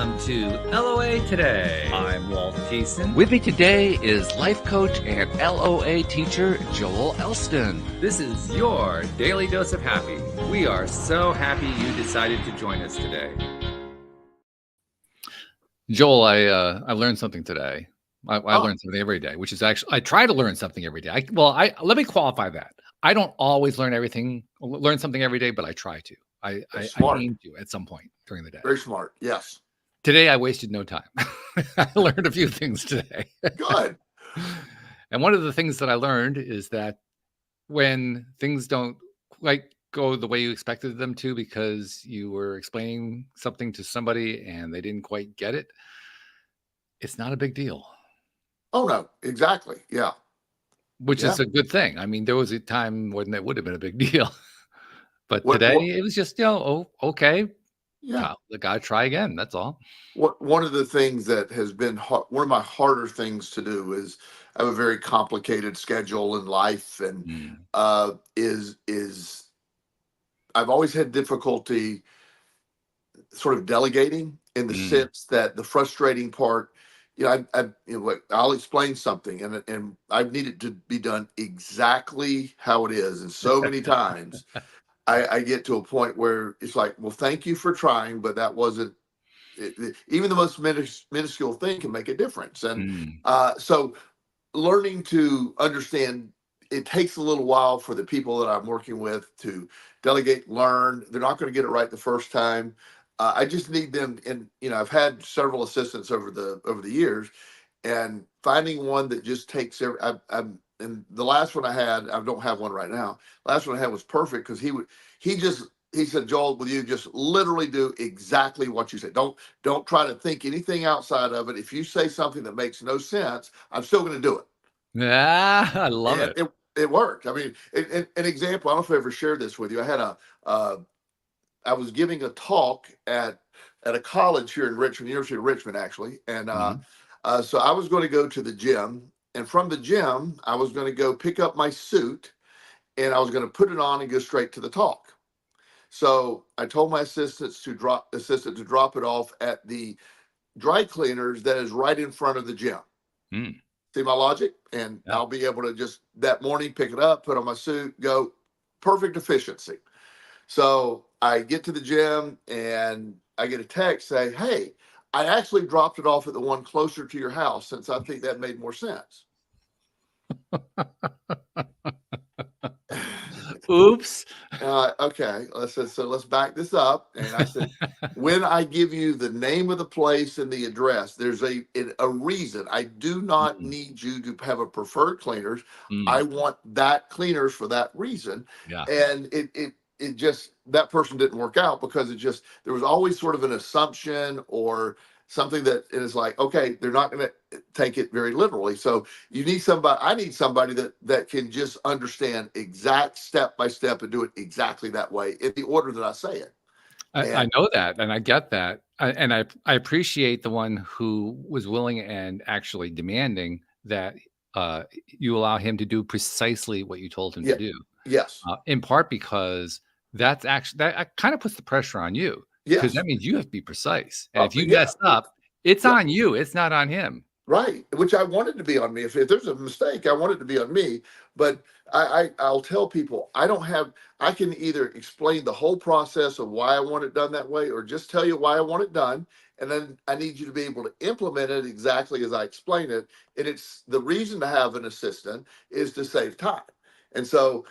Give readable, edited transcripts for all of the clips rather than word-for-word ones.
Welcome to LOA Today. I'm Walt Thiessen. With me today is life coach and LOA teacher Joel Elston. This is your daily dose of happy. We are so happy you decided to join us today. Joel, I learned something today. I learned something every day, which is actually, I try to learn something every day. Let me qualify that. I don't always learn something every day, but I try to. I aim to at some point during the day. Very smart. Yes. Today, I wasted no time. I learned a few things today. Good. And one of the things that I learned is that when things don't quite go the way you expected them to because you were explaining something to somebody and they didn't quite get it, it's not a big deal. Oh, no, exactly. Yeah. Which is a good thing. I mean, there was a time when that would have been a big deal. But today it was just, okay. Yeah. Gotta try again. That's all. One of the things that has been one of my harder things to do is I have a very complicated schedule in life, and is I've always had difficulty sort of delegating in the sense that the frustrating part, I'll explain something and I need it to be done exactly how it is. And so many times I get to a point where it's like, well, thank you for trying, but that wasn't even the most minuscule thing can make a difference. And so learning to understand, it takes a little while for the people that I'm working with to delegate, learn. They're not going to get it right the first time. I just need them. And, I've had several assistants over the years, and finding one that just takes and the last one I had, I don't have one right now. Last one I had was perfect because he said, Joel, will you just literally do exactly what you say? Don't try to think anything outside of it. If you say something that makes no sense, I'm still going to do it. Yeah, I love it. It worked. I mean, an example, I don't know if I ever shared this with you. I was giving a talk at a college here in Richmond, University of Richmond, actually. And so I was going to go to the gym. And from the gym, I was going to go pick up my suit and I was going to put it on and go straight to the talk. So I told my assistant to drop it off at the dry cleaners that is right in front of the gym. See my logic? And I'll be able to just that morning pick it up, put on my suit, go. Perfect efficiency. So I get to the gym and I get a text saying, hey, I actually dropped it off at the one closer to your house since I think that made more sense. Oops. Okay. Let's back this up. And I said, when I give you the name of the place and the address, there's a reason. I do not need you to have a preferred cleaners. I want that cleaners for that reason. Yeah. And it just, that person didn't work out because there was always sort of an assumption or something that is like, okay, they're not going to take it very literally. So I need somebody that can just understand exact step by step and do it exactly that way in the order that I say it. I know that, and I get that. I appreciate the one who was willing and actually demanding that you allow him to do precisely what you told him to do. Yes. In part because that kind of puts the pressure on you. Because that means you have to be precise. And if you mess up, it's on you. It's not on him. Right. Which I wanted to be on me. If there's a mistake, I want it to be on me. But I'll tell people I can either explain the whole process of why I want it done that way or just tell you why I want it done. And then I need you to be able to implement it exactly as I explain it. And it's the reason to have an assistant is to save time. And so,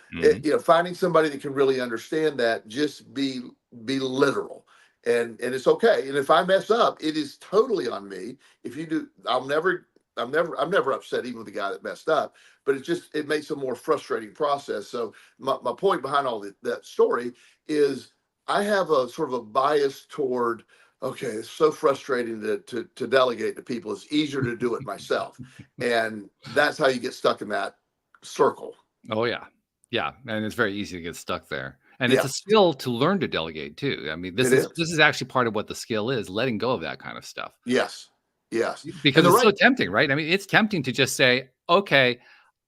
finding somebody that can really understand that, just be literal. And it's okay. And if I mess up, it is totally on me. If you do, I'm never upset even with the guy that messed up, but it makes a more frustrating process. So my point behind all that story is I have a sort of a bias toward, okay, it's so frustrating to delegate to people. It's easier to do it myself. And that's how you get stuck in that circle. Oh yeah. Yeah. And it's very easy to get stuck there. And it's a skill to learn to delegate too. I mean, this is actually part of what the skill is, letting go of that kind of stuff. Yes. Because it's so tempting, right? I mean, it's tempting to just say, okay,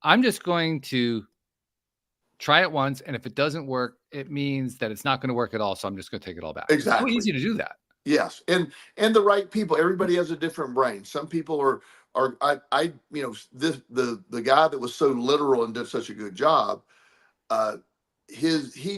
I'm just going to try it once. And if it doesn't work, it means that it's not going to work at all. So I'm just going to take it all back. Exactly. It's so easy to do that. Yes, and the right people. Everybody has a different brain. Some people are the guy that was so literal and did such a good job. Uh, he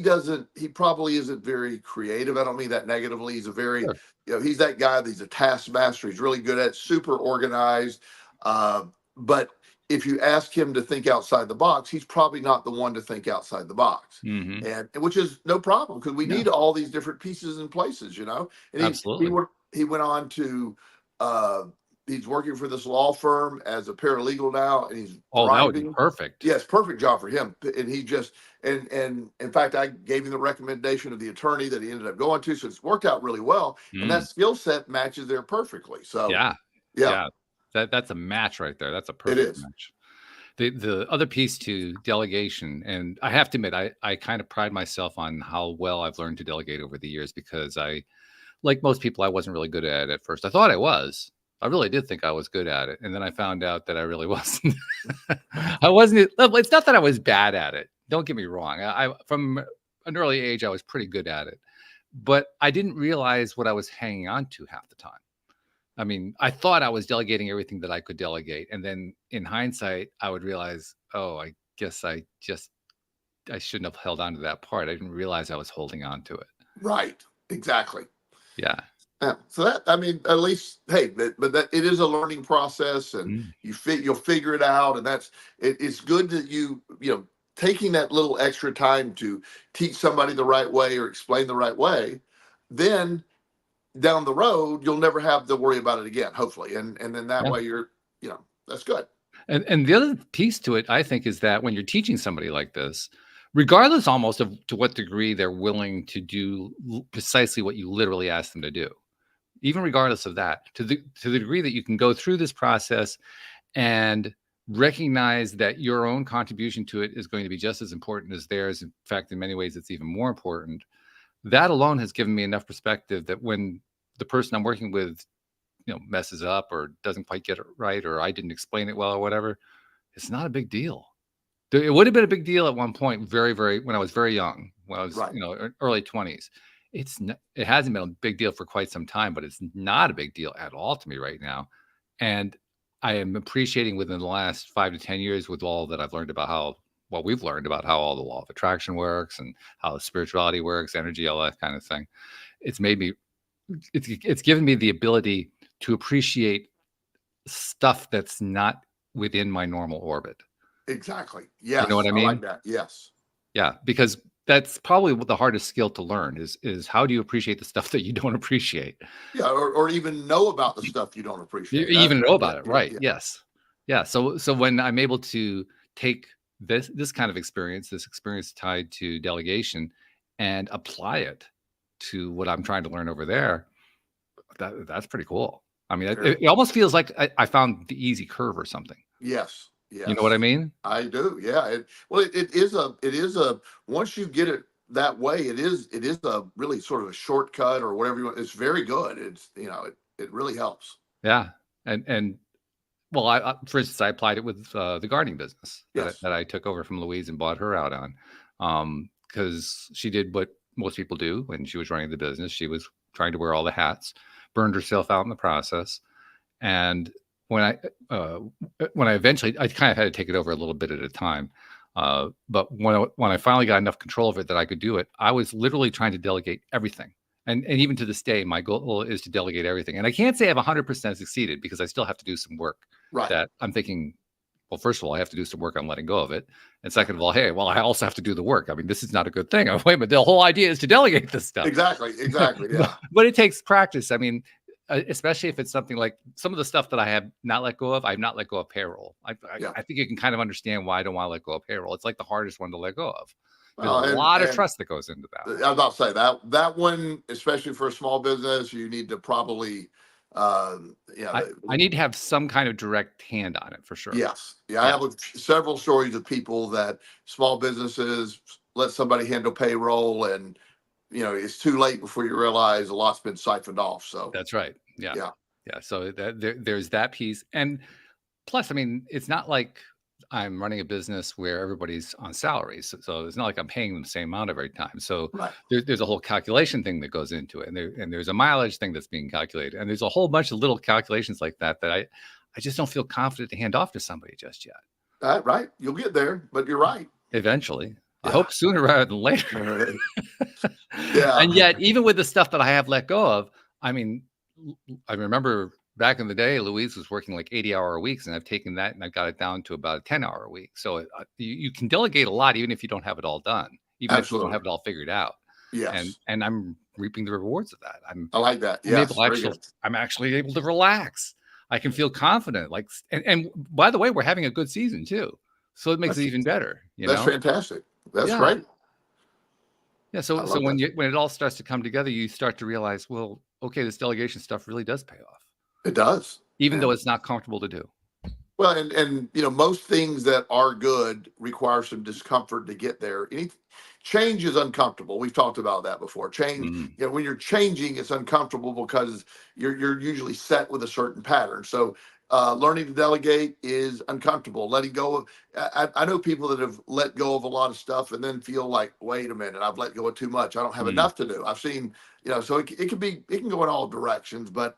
probably isn't very creative. I don't mean that negatively. He's a very, Sure. he's that guy. He's a taskmaster. He's really good at, super organized. Uh, but if you ask him to think outside the box, he's probably not the one to think outside the box. Hmm. And which is no problem, because we Yeah, need all these different pieces and places, And absolutely. he went on to uh, he's working for this law firm as a paralegal now, and he's Oh, that would be thriving. perfect. Yes, perfect job for him. And he just and in fact, I gave him the recommendation of the attorney that he ended up going to, so it's worked out really well. And that Mm. skill set matches there perfectly. So Yeah, yeah, yeah. That's a match right there. That's a it perfect is. match. The other piece to delegation, and I have to admit, I kind of pride myself on how well I've learned to delegate over the years, because like most people, I wasn't really good at it at first. I thought I was. I really did think I was good at it, and then I found out that I really wasn't. I wasn't. It's not that I was bad at it. Don't get me wrong. I from an early age, I was pretty good at it, but I didn't realize what I was hanging on to half the time. I mean, I thought I was delegating everything that I could delegate, and then in hindsight, I would realize, oh, I guess I shouldn't have held on to that part. I didn't realize I was holding on to it. Right. Exactly. Yeah. Yeah. So that, I mean, at least, hey, but that it is a learning process, and Mm. you'll figure it out, and it's good that taking that little extra time to teach somebody the right way or explain the right way, then down the road you'll never have to worry about it again, hopefully, and then that Yeah. way that's good. And the other piece to it, I think, is that when you're teaching somebody like this, regardless almost of to what degree they're willing to do precisely what you literally ask them to do, even regardless of that, to the degree that you can go through this process and recognize that your own contribution to it is going to be just as important as theirs. In fact, in many ways, it's even more important. That alone has given me enough perspective that when the person I'm working with, messes up or doesn't quite get it right, or I didn't explain it well or whatever, it's not a big deal. It would have been a big deal at one point, very, very, when I was very young, when I was, Right. early 20s. It hasn't been a big deal for quite some time, but it's not a big deal at all to me right now. And I am appreciating within the last 5 to 10 years, with all that I've learned about what we've learned about how all the law of attraction works and how spirituality works, energy, all that kind of thing. It's made me, it's given me the ability to appreciate stuff that's not within my normal orbit. Exactly. You know what Yes, I I like mean? that. Yes. Yeah, because that's probably the hardest skill to learn is how do you appreciate the stuff that you don't appreciate? Yeah, or even know about the stuff you don't You appreciate. even know Yeah, about it, yeah, right? yeah. Yes. Yeah. So when I'm able to take this kind of experience, this experience tied to delegation, and apply it to what I'm trying to learn over there, that's pretty cool. I mean, it almost feels like I found the easy curve or something. Yes, You know what I yes, mean? I do. Yeah. It is a once you get it that way, it is a really sort of a shortcut or whatever you want. It's very good. It really helps. Yeah. And well, for instance, I applied it with the gardening business Yes. that I took over from Louise and bought her out on, because she did what most people do when she was running the business. She was trying to wear all the hats, burned herself out in the process. And when I eventually, I kind of had to take it over a little bit at a time. But when I finally got enough control of it that I could do it, I was literally trying to delegate everything. And even to this day, my goal is to delegate everything. And I can't say I've 100% succeeded, because I still have to do some work Right. that I'm thinking, well, first of all, I have to do some work on letting go of it. And second of all, hey, well, I also have to do the work. I mean, this is not a good thing. Wait a minute, the whole idea is to delegate this stuff. Exactly. Yeah. But it takes practice. I mean, especially if it's something like some of the stuff that I have not let go of. I've not let go of payroll. Yeah. I think you can kind of understand why I don't want to let go of payroll. It's like the hardest one to let go of. There's Well, a lot of trust that goes into that I one. was about to say that one, especially for a small business, you need to probably, I need to have some kind of direct hand on it for sure. yes, yeah. I have several stories of people that small businesses let somebody handle payroll, and it's too late before you realize a lot's been siphoned off. So That's right. yeah, Yeah. So there's that piece. And plus, I mean, it's not like I'm running a business where everybody's on salaries. So it's not like I'm paying them the same amount every time. So Right. there's a whole calculation thing that goes into it. And there's a mileage thing that's being calculated. And there's a whole bunch of little calculations like that I just don't feel confident to hand off to somebody just yet. Right. You'll get there, but you're right. Eventually. I Yeah. hope sooner rather than later. Yeah. And yet, even with the stuff that I have let go of, I mean, I remember back in the day, Louise was working like 80-hour weeks, and I've taken that and I've got it down to about a 10-hour week. So you can delegate a lot, even if you don't have it all done, even if you don't have it all figured out. Yes. And I'm reaping the rewards of that. I like that. Yes. I'm actually able to relax. I can feel confident. Like, and by the way, we're having a good season too, so it makes it even better. That's fantastic. That's Yeah. great. Yeah. So when it all starts to come together, you start to realize, well, okay, this delegation stuff really does pay off. It does, even though it's not comfortable to do. Well, and most things that are good require some discomfort to get there. Change is uncomfortable. We've talked about that before. Change, when you're changing, it's uncomfortable because you're usually set with a certain pattern. So learning to delegate is uncomfortable. Letting go of, I know people that have let go of a lot of stuff and then feel like, wait a minute, I've let go of too much. I don't have enough to do. I've seen, so it can go in all directions, but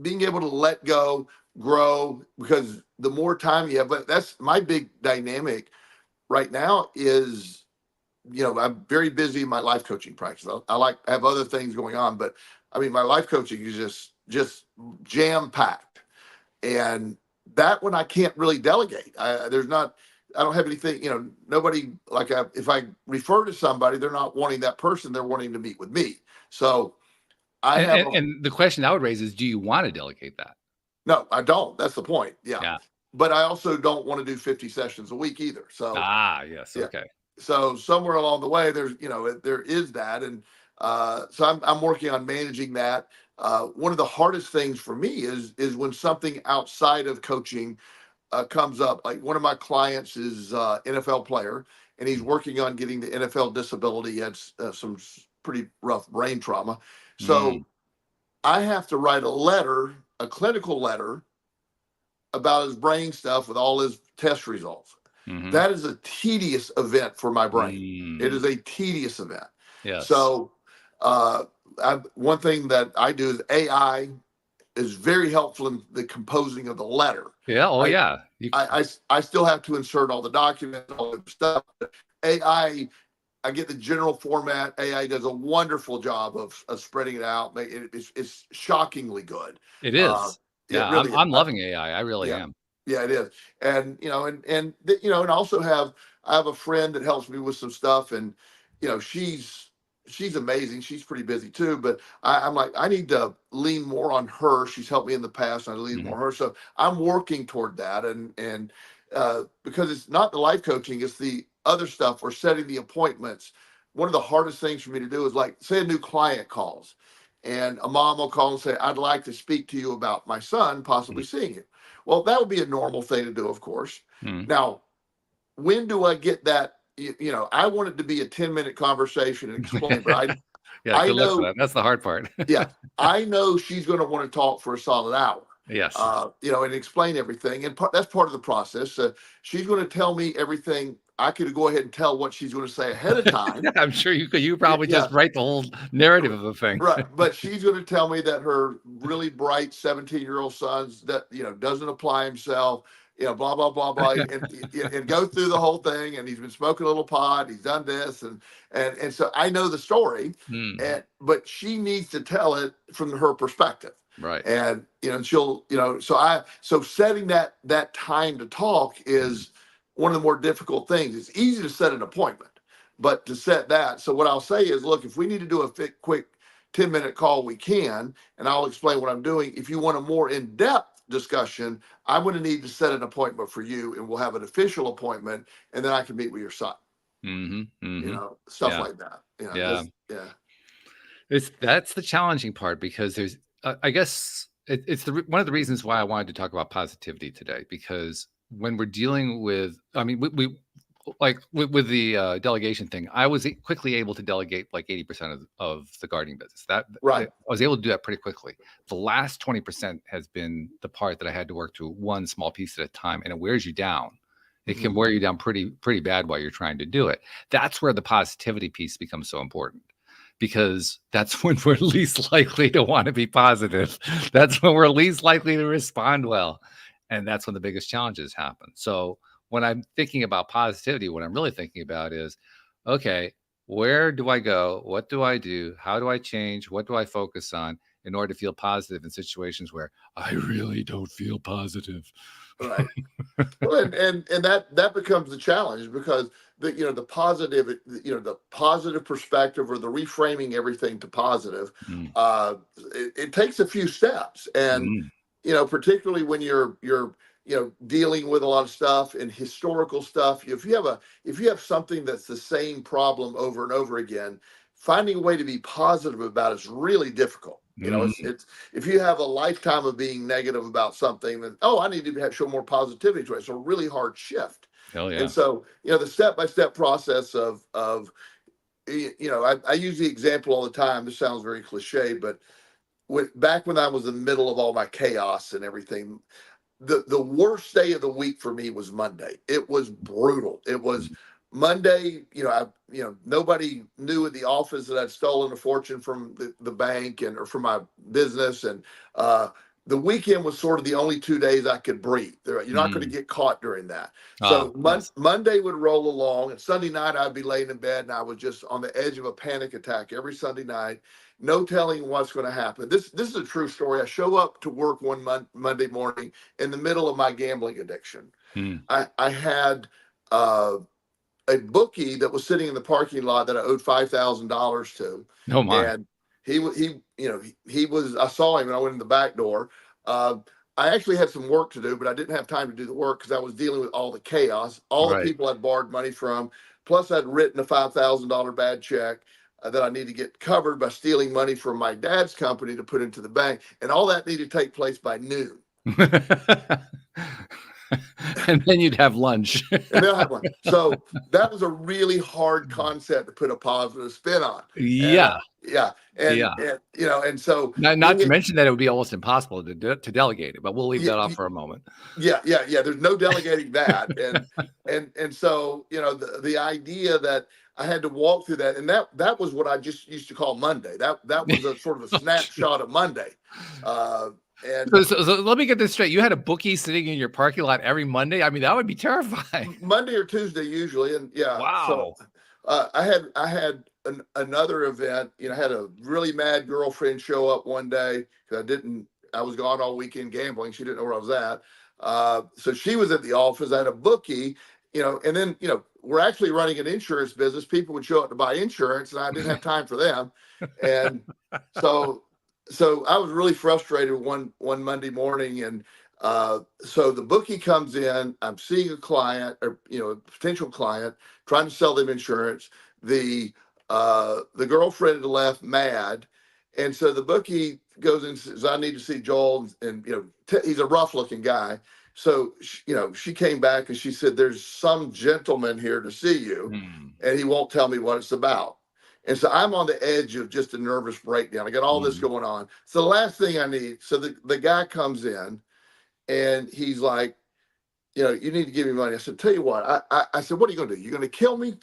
being able to let go, grow, have, the more time you have. But that's my big dynamic right now is, I'm very busy in my life coaching practice. I have other things going on, but I mean, my life coaching is just jam packed, and that one I can't really delegate. I don't have anything, nobody, if I refer to somebody, they're not wanting that person, they're wanting to meet with me. So and the question I would raise is, do you want to delegate that? No, I don't. That's the point. Yeah. But I also don't want to do 50 sessions a week either. So yes. Yeah. Okay. So somewhere along the way, there's, there is that. And so I'm working on managing that. One of the hardest things for me is when something outside of coaching comes up. Like one of my clients is NFL player, and he's working on getting the NFL disability. He had some pretty rough brain trauma. So I have to write a clinical letter about his brain stuff with all his test results. That is a tedious event for my brain. It is a tedious event. Yes. So one thing that I do is AI is very helpful in the composing of the letter. Yeah. Oh, yeah. I still have to insert all the documents, all the stuff. AI, I get the general format. AI does a wonderful job of spreading it out. It's shockingly good. It is. Yeah, really I'm loving AI. I really am. Yeah, it is. And and also I have a friend that helps me with some stuff, and she's amazing. She's pretty busy too, but I'm like, I need to lean more on her. She's helped me in the past, and I lean more on her. So I'm working toward that, and because it's not the life coaching, it's the other stuff. We're setting the appointments. One of the hardest things for me to do is, like, say a new client calls, and a mom will call and say, I'd like to speak to you about my son possibly seeing you. Well, that would be a normal thing to do, of course. Now, when do I get that? I want it to be a 10-minute conversation and explain, but I know that's the hard part. Yeah, I know she's going to want to talk for a solid hour. Yes. And explain everything. And that's part of the process. She's going to tell me everything. I could go ahead and tell what she's going to say ahead of time. I'm sure you could. You probably just write the whole narrative of the thing. Right. But she's going to tell me that her really bright 17-year-old son that, doesn't apply himself, blah, blah, blah, blah, and go through the whole thing. And he's been smoking a little pot. He's done this. And so I know the story, but she needs to tell it from her perspective. Right. And, she'll, so setting that time to talk is one of the more difficult things. It's easy to set an appointment, but to set that. So what I'll say is, look, if we need to do a quick 10-minute call, we can, and I'll explain what I'm doing. If you want a more in-depth discussion, I'm going to need to set an appointment for you, and we'll have an official appointment, and then I can meet with your son. Stuff like that. That's the challenging part, because there's, I guess it's one of the reasons why I wanted to talk about positivity today, because when we're dealing with, I mean, we like with the delegation thing, I was quickly able to delegate like 80% of the gardening business. I Right. was able to do that pretty quickly. The last 20% has been the part that I had to work through one small piece at a time, and it wears you down. It can wear you down pretty bad while you're trying to do it. That's where the positivity piece becomes so important, because that's when we're least likely to want to be positive. That's when we're least likely to respond well. And that's when the biggest challenges happen. So when I'm thinking about positivity, what I'm really thinking about is, okay, where do I go? What do I do? How do I change? What do I focus on in order to feel positive in situations where I really don't feel positive? Right. Well, and that becomes the challenge, because the positive, the positive perspective, or the reframing everything to positive, Mm, it takes a few steps. And mm, particularly when you're dealing with a lot of stuff and historical stuff. If you have something that's the same problem over and over again, finding a way to be positive about it is really difficult. mm. It's if you have a lifetime of being negative about something, then, I need to show more positivity to it. It's a really hard shift. Hell And yeah. so, the step-by-step process of I use the example all the time. This sounds very cliche, but back when I was in the middle of all my chaos and everything, the worst day of the week for me was Monday. It was brutal. It was Monday. Nobody knew in the office that I'd stolen a fortune from the bank or from my business. And the weekend was sort of the only 2 days I could breathe. You're not going to Mm. get caught during that. Ah, So yes. Monday would roll along, and Sunday night I'd be laying in bed, and I was just on the edge of a panic attack every Sunday night. No telling what's going to happen. This is a true story. I show up to work one Monday morning in the middle of my gambling addiction. Mm. I had uh, a bookie that was sitting in the parking lot that I owed $5,000 to, Oh my. and he was. I saw him and I went in the back door. Uh, I actually had some work to do, but I didn't have time to do the work because I was dealing with all the chaos, all the Right. people I'd borrowed money from, plus I'd written a $5,000 bad check. That I need to get covered by stealing money from my dad's company to put into the bank, and all that needed to take place by noon. And then you'd have lunch. And they'll have one. So that was a really hard concept to put a positive spin on. And Yeah. yeah, Yeah. and so Not being to mention that it would be almost impossible to delegate it, but we'll leave yeah, that off for a moment. yeah. There's no delegating that, and so the idea that I had to walk through that, and that was what I just used to call Monday. That was a sort of a snapshot of Monday, and So let me get this straight. You had a bookie sitting in your parking lot every Monday? I mean, that would be terrifying. Monday or Tuesday usually, and yeah. So Wow. I had another event. I had a really mad girlfriend show up one day because I was gone all weekend gambling. She didn't know where I was at. So she was at the office. I had a bookie. And then we're actually running an insurance business. People would show up to buy insurance, and I didn't have time for them. And so I was really frustrated one Monday morning, and so the bookie comes in. I'm seeing a client, or a potential client, trying to sell them insurance. The girlfriend had left mad, and so the bookie goes and says, "I need to see Joel," and he's a rough looking guy. So she came back and she said, "There's some gentleman here to see you, Hmm. and he won't tell me what it's about." And so I'm on the edge of just a nervous breakdown. I got all this Mhm. going on. So the last thing I need, so the guy comes in and he's like, "You need to give me money." I said, "Tell you what," I said, "What are you going to do? You're going to kill me?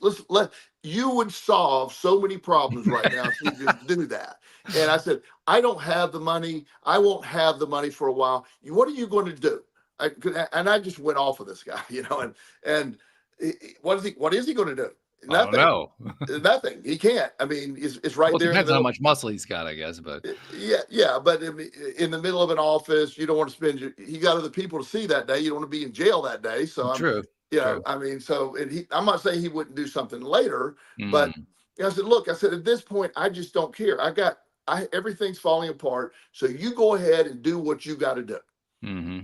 You would solve so many problems right now if you just do that." And I said, "I don't have the money. I won't have the money for a while. What are you going to do?" And I just went off of this guy, and what is he going to do? I don't Nothing. know. Nothing. He can't. I mean, it's Well, right it there in the depends on how middle. much muscle he's got, I guess, but Yeah, but in the middle of an office, you don't want to spend you got other people to see that day. You don't want to be in jail that day. So true. True. I mean, so and I'm not saying he wouldn't do something later, but Mm. I said, "Look," I said, "at this point, I just don't care. Everything's falling apart. So you go ahead and do what you got to do." Hmm.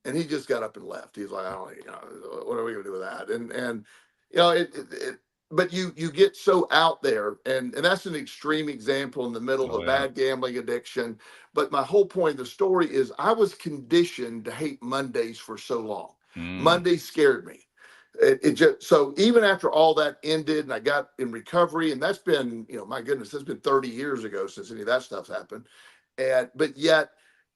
And he just got up and left. He's like, "I don't, what are we gonna do with that?" And but you get so out there, and that's an extreme example in the middle of Oh a yeah. bad gambling addiction. But my whole point of the story is I was conditioned to hate Mondays for so long. Mm. Mondays scared me. it just, so even after all that ended and I got in recovery, and that's been, my goodness, that's been 30 years ago since any of that stuff's happened. But yet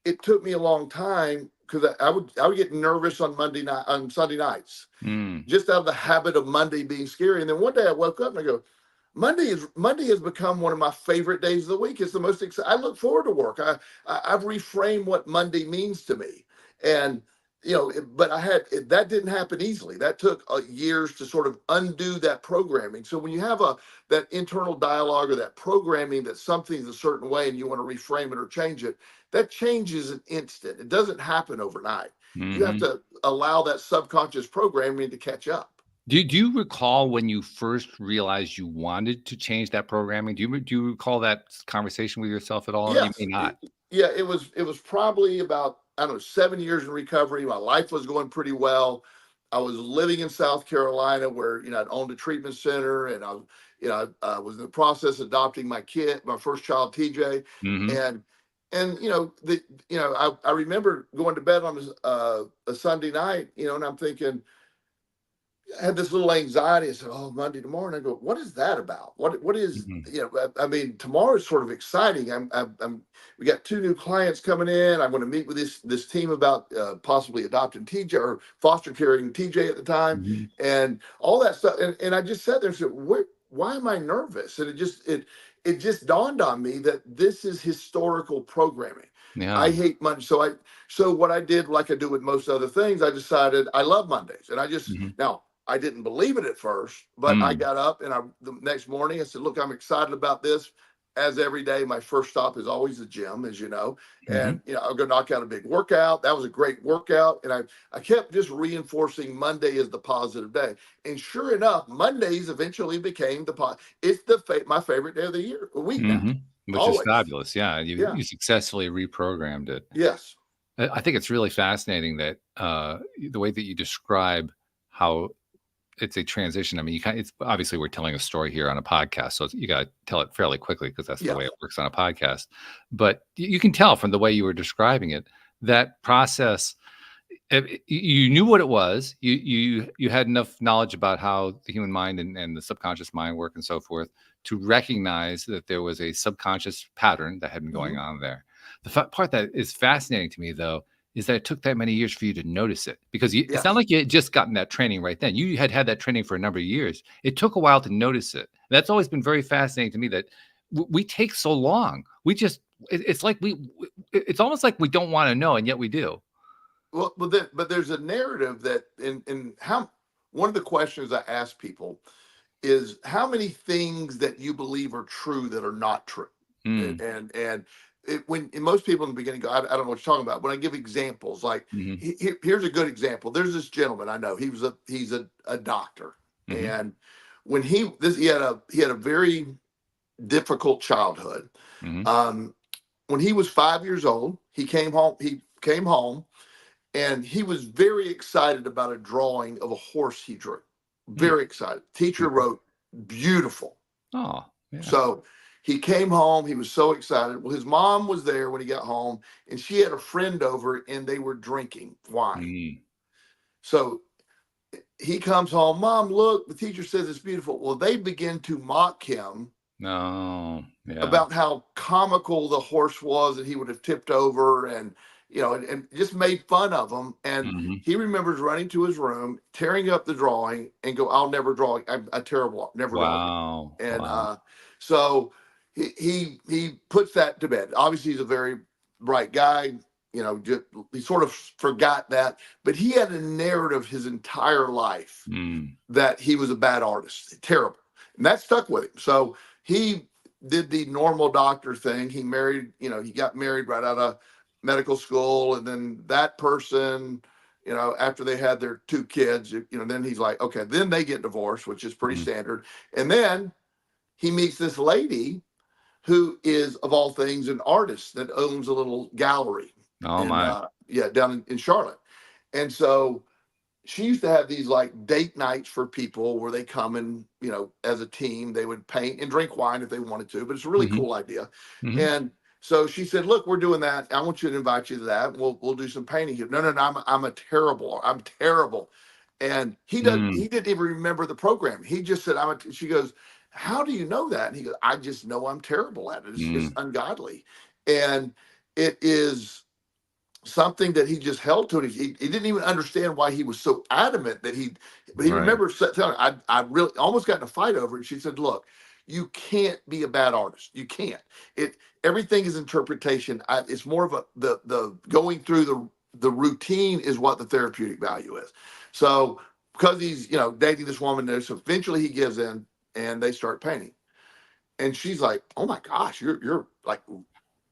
it took me a long time because I would get nervous on Sunday nights, Mm. just out of the habit of Monday being scary. And then one day I woke up and I go, Monday has become one of my favorite days of the week. It's the most exciting. I look forward to work. I've reframed what Monday means to me, and but that didn't happen easily. That took years to sort of undo that programming. So when you have that internal dialogue or that programming that something's a certain way and you want to reframe it or change it, that change is an instant. It doesn't happen overnight. You have to allow that subconscious programming to catch up. Do you recall when you first realized you wanted to change that programming? Do you recall that conversation with yourself at all? You may Yes. not. It was probably about, I don't know, 7 years in recovery. My life was going pretty well. I was living in South Carolina where, I'd owned a treatment center, and I was in the process of adopting my first child, TJ. Mhm. And I remember going to bed on a Sunday night, and I'm thinking, I had this little anxiety. I said, "Oh, Monday tomorrow." And I go, "What is that about? What is, Mhm. I mean, tomorrow is sort of exciting. We got 2 new clients coming in. I'm going to meet with this team about possibly adopting TJ or foster caring TJ at the time, Mhm. and all that stuff. And I just sat there and said, why am I nervous?" And it just dawned on me that this is historical programming. I Yeah. hate Monday. So what I did, like I do with most other things, I decided I love Mondays, and Mhm. now I didn't believe it at first, but I Mm. got up and the next morning I said, "Look, I'm excited about this." As every day, my first stop is always the gym, as you know, Mhm. and I'll go knock out a big workout. That was a great workout, and I kept just reinforcing Monday as the positive day. And sure enough, Mondays eventually became it's my favorite day of the week now, Mhm. Which is always. fabulous. Yeah, Yeah. you successfully reprogrammed it. Yes. I think it's really fascinating that, the way that you describe how it's a transition. I mean, it's obviously we're telling a story here on a podcast, so you gotta tell it fairly quickly because that's the Yeah. way it works on a podcast. But you can tell from the way you were describing it, that process, you knew what it was. You had enough knowledge about how the human mind and the subconscious mind work and so forth to recognize that there was a subconscious pattern that had been going Hmm. on there. The part that is fascinating to me, though, is that it took that many years for you to notice it, because it's not Yes. like you had just gotten that training right then. You had that training for a number of years. It took a while to notice it. That's always been very fascinating to me, that we take so long. It's like it's almost like we don't want to know, and yet we do. Well, but there's a narrative that in how one of the questions I ask people is how many things that you believe are true that are not true. Mm. When most people in the beginning go, I don't know what you're talking about. When I give examples, like Mhm. here's a good example. There's this gentleman I know. He's a doctor, Mhm. and when he had a very difficult childhood. Mhm. Um, when he was 5 years old, he came home. And he was very excited about a drawing of a horse he drew. Mm. Very excited. Teacher Mhm. wrote, "Beautiful." Oh, yeah. So he came home. He was so excited. Well, his mom was there when he got home, and she had a friend over, and they were drinking wine. Mm. So he comes home, "Mom, look, the teacher says it's beautiful." Well, they begin to mock him No. Yeah. about how comical the horse was that he would have tipped over, and just made fun of him. And Mhm. he remembers running to his room, tearing up the drawing, and go, "I'll never draw. I'm a terrible, never draw again." Wow. And Wow. so he puts that to bed. Obviously, he's a very bright guy. He sort of forgot that, but he had a narrative his entire life Mm. that he was a bad artist, terrible, and that stuck with him. So he did the normal doctor thing. He got married right out of medical school, and then that person, after they had their 2 kids, then he's like, okay, then they get divorced, which is pretty Mm. standard, and then he meets this lady who is, of all things, an artist that owns a little gallery, Oh and my. down in Charlotte, and so she used to have these like date nights for people where they come and, as a team, they would paint and drink wine if they wanted to, but it's a really Mhm. cool idea. Mhm. And so she said, "Look, we're doing that. I want you to invite you to that. We'll do some painting here." "No, no, no, I'm terrible. I'm terrible." And he Mm, didn't even remember the program. He just said, she goes, how do you know that? And he goes, I just know I'm terrible at it. It's mm, ungodly. And it is something that he just held to. And he didn't even understand why he was so adamant but he right. remembers telling her, I really almost got in a fight over it. And she said, look, you can't be a bad artist. You can't. Everything is interpretation. It's more of the going through the routine is what the therapeutic value is. So because he's, dating this woman there, so eventually he gives in and they start painting. And she's like, oh my gosh, you're like,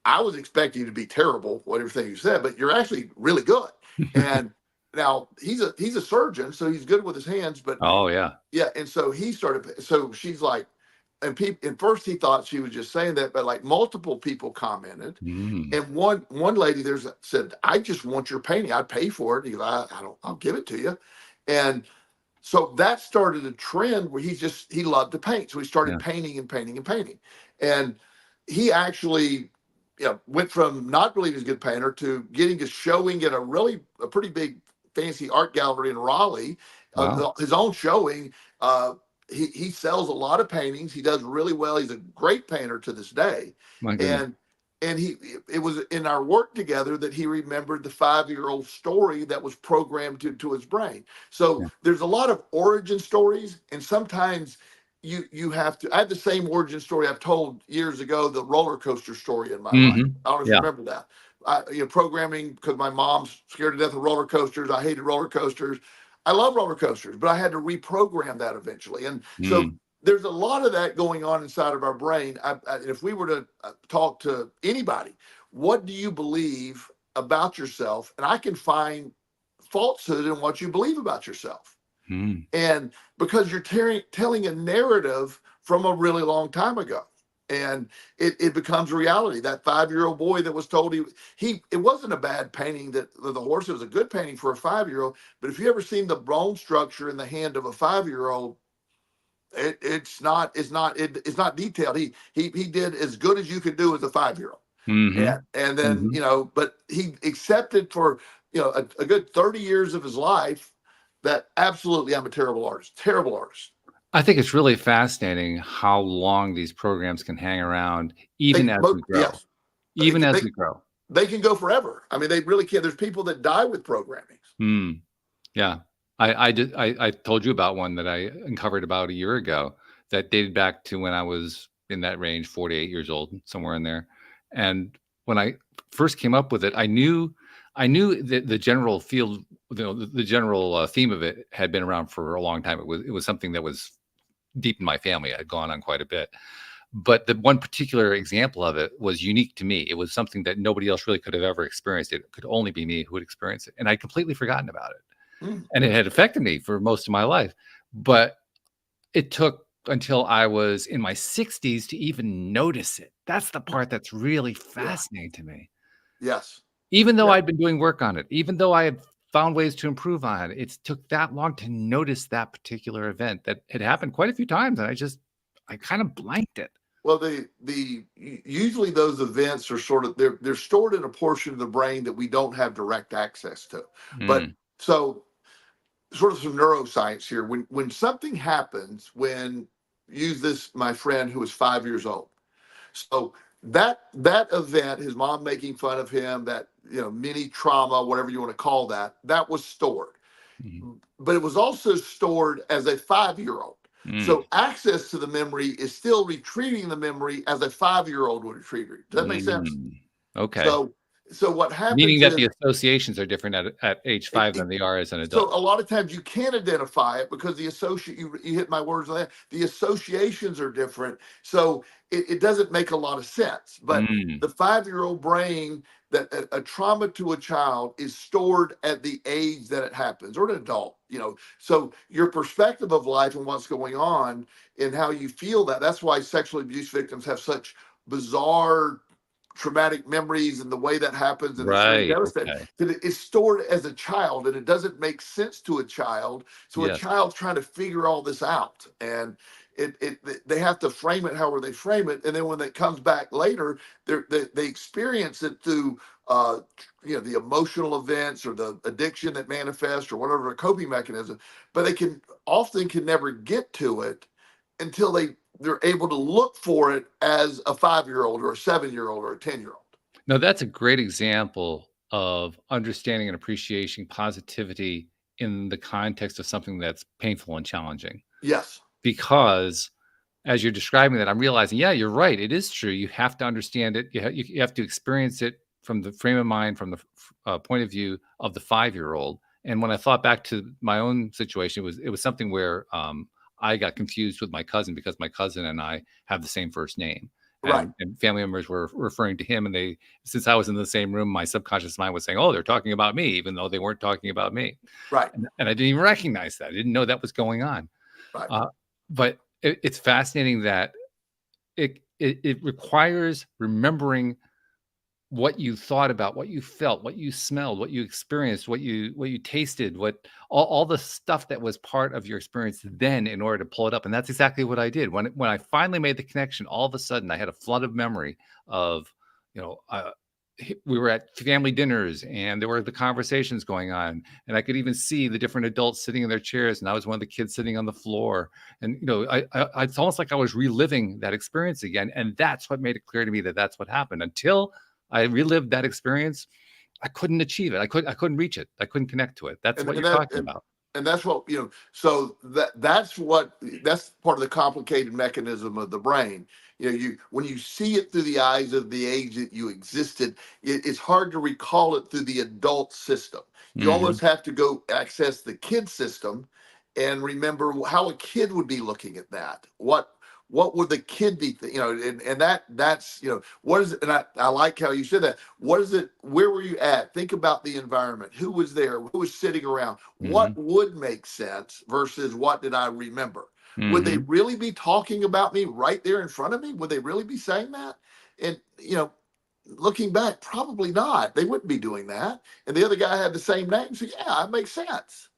I was expecting you to be terrible, what everything you said, but you're actually really good. And now he's a surgeon, so he's good with his hands. But Oh yeah. yeah, and so he started. So she's like, and people. At first, he thought she was just saying that, but like multiple people commented, Mm, and one lady said, "I just want your painting. I'd pay for it." He goes, I don't. I'll give it to you, and so that started a trend where he loved to paint. So he started yeah. painting and painting and painting. And he actually, went from not believing he's a good painter to getting to showing at a pretty big fancy art gallery in Raleigh, Wow. his own showing. He sells a lot of paintings. He does really well. He's a great painter to this day. My goodness. And it was in our work together that he remembered the 5-year-old story that was programmed to his brain. So Yeah. there's a lot of origin stories, and sometimes you have to. I had the same origin story I've told years ago, the roller coaster story in my life. Hmm. I don't know if you Yeah. remember that. Programming, because my mom's scared to death of roller coasters. I hated roller coasters. I love roller coasters, but I had to reprogram that eventually. And so Mm, there's a lot of that going on inside of our brain. If we were to talk to anybody, what do you believe about yourself? And I can find falsehood in what you believe about yourself. mm, And because you're telling a narrative from a really long time ago. And it becomes reality. That 5-year-old boy that was told it wasn't a bad painting, that the horse, it was a good painting for a 5-year-old. But if you ever seen the bone structure in the hand of a 5-year-old, it's not detailed. He did as good as you could do as a 5-year-old. hmm, And then, hmm. but he accepted for, a good 30 years of his life that absolutely I'm a terrible artist. I think it's really fascinating how long these programs can hang around, even as we grow. Yes, Even as they we grow. they can go forever. I mean, they really can. There's people that die with programming. Mm, yeah. I told you about one that I uncovered about a year ago that dated back to when I was in that range, 48 years old, somewhere in there. And when I first came up with it, I knew that the general field, the general theme of it had been around for a long time. It was something that was deep in my family. I'd gone on quite a bit. But the one particular example of it was unique to me. It was something that nobody else really could have ever experienced. It could only be me who would experience it. And I'd completely forgotten about it. Mm, And it had affected me for most of my life. But it took until I was in my 60s to even notice it. That's the part that's really yeah. fascinating to me. Yes. Even though Yeah. I'd been doing work on it, even though I had found ways to improve on it, it took that long to notice that particular event that had happened quite a few times. And I kind of blanked it. Well, usually those events are sort of they're stored in a portion of the brain that we don't have direct access to. But Mm, so sort of some neuroscience here. When something happens, use this, my friend who was 5 years old. So that event, his mom making fun of him, that mini trauma, whatever you want to call that, that was stored. mm, But it was also stored as a 5-year-old. mm, So access to the memory is still retrieving the memory as a 5-year-old would retrieve it. Does that make sense? mm. Okay. So so what Meaning happens that is the associations are different at age it, 5 it than they are as an so adult. a lot of times you can't identify it because the associate you hit my words on that. The associations are different. So it doesn't make a lot of sense. But Mm, the 5-year-old brain, that a trauma to a child is stored at the age that it happens, or an adult, so your perspective of life and what's going on and how you feel, that's why sexual abuse victims have such bizarre traumatic memories, and the way that happens, and it's very right. devastating Okay. that it's stored as a child, and it doesn't make sense to a child. So a Yes. child's trying to figure all this out, and they have to frame it however they frame it, and then when it comes back later, they experience it through the emotional events or the addiction that manifests or whatever a coping mechanism, but they can never get to it until they're able to look for it as a 5-year-old or a 7-year-old or a 10-year-old. No, that's a great example of understanding and appreciation positivity in the context of something that's painful and challenging. Yes. Because as you're describing that, I'm realizing, yeah, you're right. It is true. You have to understand it. You have to experience it from the frame of mind, from the point of view of the 5-year-old. And when I thought back to my own situation, it was something where I got confused with my cousin because my cousin and I have the same first name. Right. And family members were referring to him, and since I was in the same room, my subconscious mind was saying, "Oh, they're talking about me," even though they weren't talking about me. Right. And I didn't even recognize that. I didn't know that was going on. Right. But it's fascinating that it requires remembering what you thought about, what you felt, what you smelled, what you experienced, what you tasted, what all the stuff that was part of your experience then in order to pull it up. And that's exactly what I did. When I finally made the connection, all of a sudden I had a flood of memory of, we were at family dinners and there were the conversations going on, and I could even see the different adults sitting in their chairs, and I was one of the kids sitting on the floor. And it's almost like I was reliving that experience again, and that's what made it clear to me that that's what happened. Until I relived that experience, I couldn't achieve it. I couldn't reach it. I couldn't connect to it. That's what you're talking about. And that's what, so that's part of the complicated mechanism of the brain. When you see it through the eyes of the age that you existed, it's hard to recall it through the adult system. You almost have to go access the kid system and remember how a kid would be looking at that. What would the kid be, and that's, what is it? And I like how you said that. What is it? Where were you at? Think about the environment. Who was there? Who was sitting around? What would make sense versus what did I remember? Would they really be talking about me right there in front of me? Would they really be saying that? And, looking back, probably not. They wouldn't be doing that. And the other guy had the same name. So yeah, it makes sense.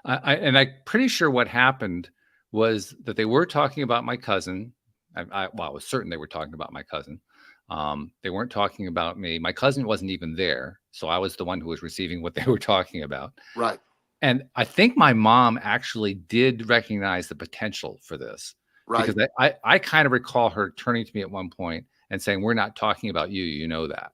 I'm pretty sure what happened was that they were talking about my cousin. I was certain they were talking about my cousin. They weren't talking about me. My cousin wasn't even there, so I was the one who was receiving what they were talking about. Right. And I think my mom actually did recognize the potential for this. Right. Because I kind of recall her turning to me at one point and saying, "We're not talking about you. You know that."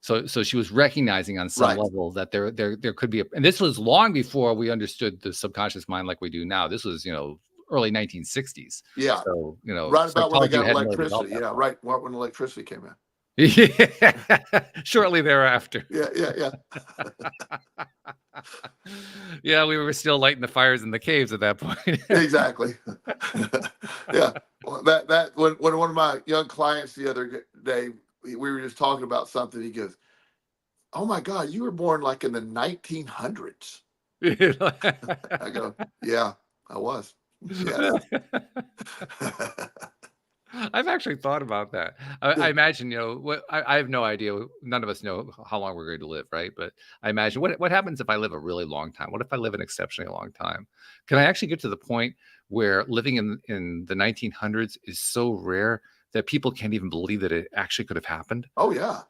So she was recognizing on some level that there could be and this was long before we understood the subconscious mind like we do now. This was, early 1960s. Yeah. So, right about when they got electricity. Yeah. Right. When electricity came in. Yeah. Shortly thereafter. Yeah. Yeah. We were still lighting the fires in the caves at that point. Exactly. Yeah. Well, that when one of my young clients the other day, we were just talking about something. He goes, "Oh my God, you were born like in the 1900s." I go, "Yeah, I was." Yeah. I've actually thought about that. I imagine, I have no idea. None of us know how long we're going to live, right? But I imagine what happens if I live a really long time? What if I live an exceptionally long time? Can I actually get to the point where living in the 1900s is so rare that people can't even believe that it actually could have happened? Oh yeah.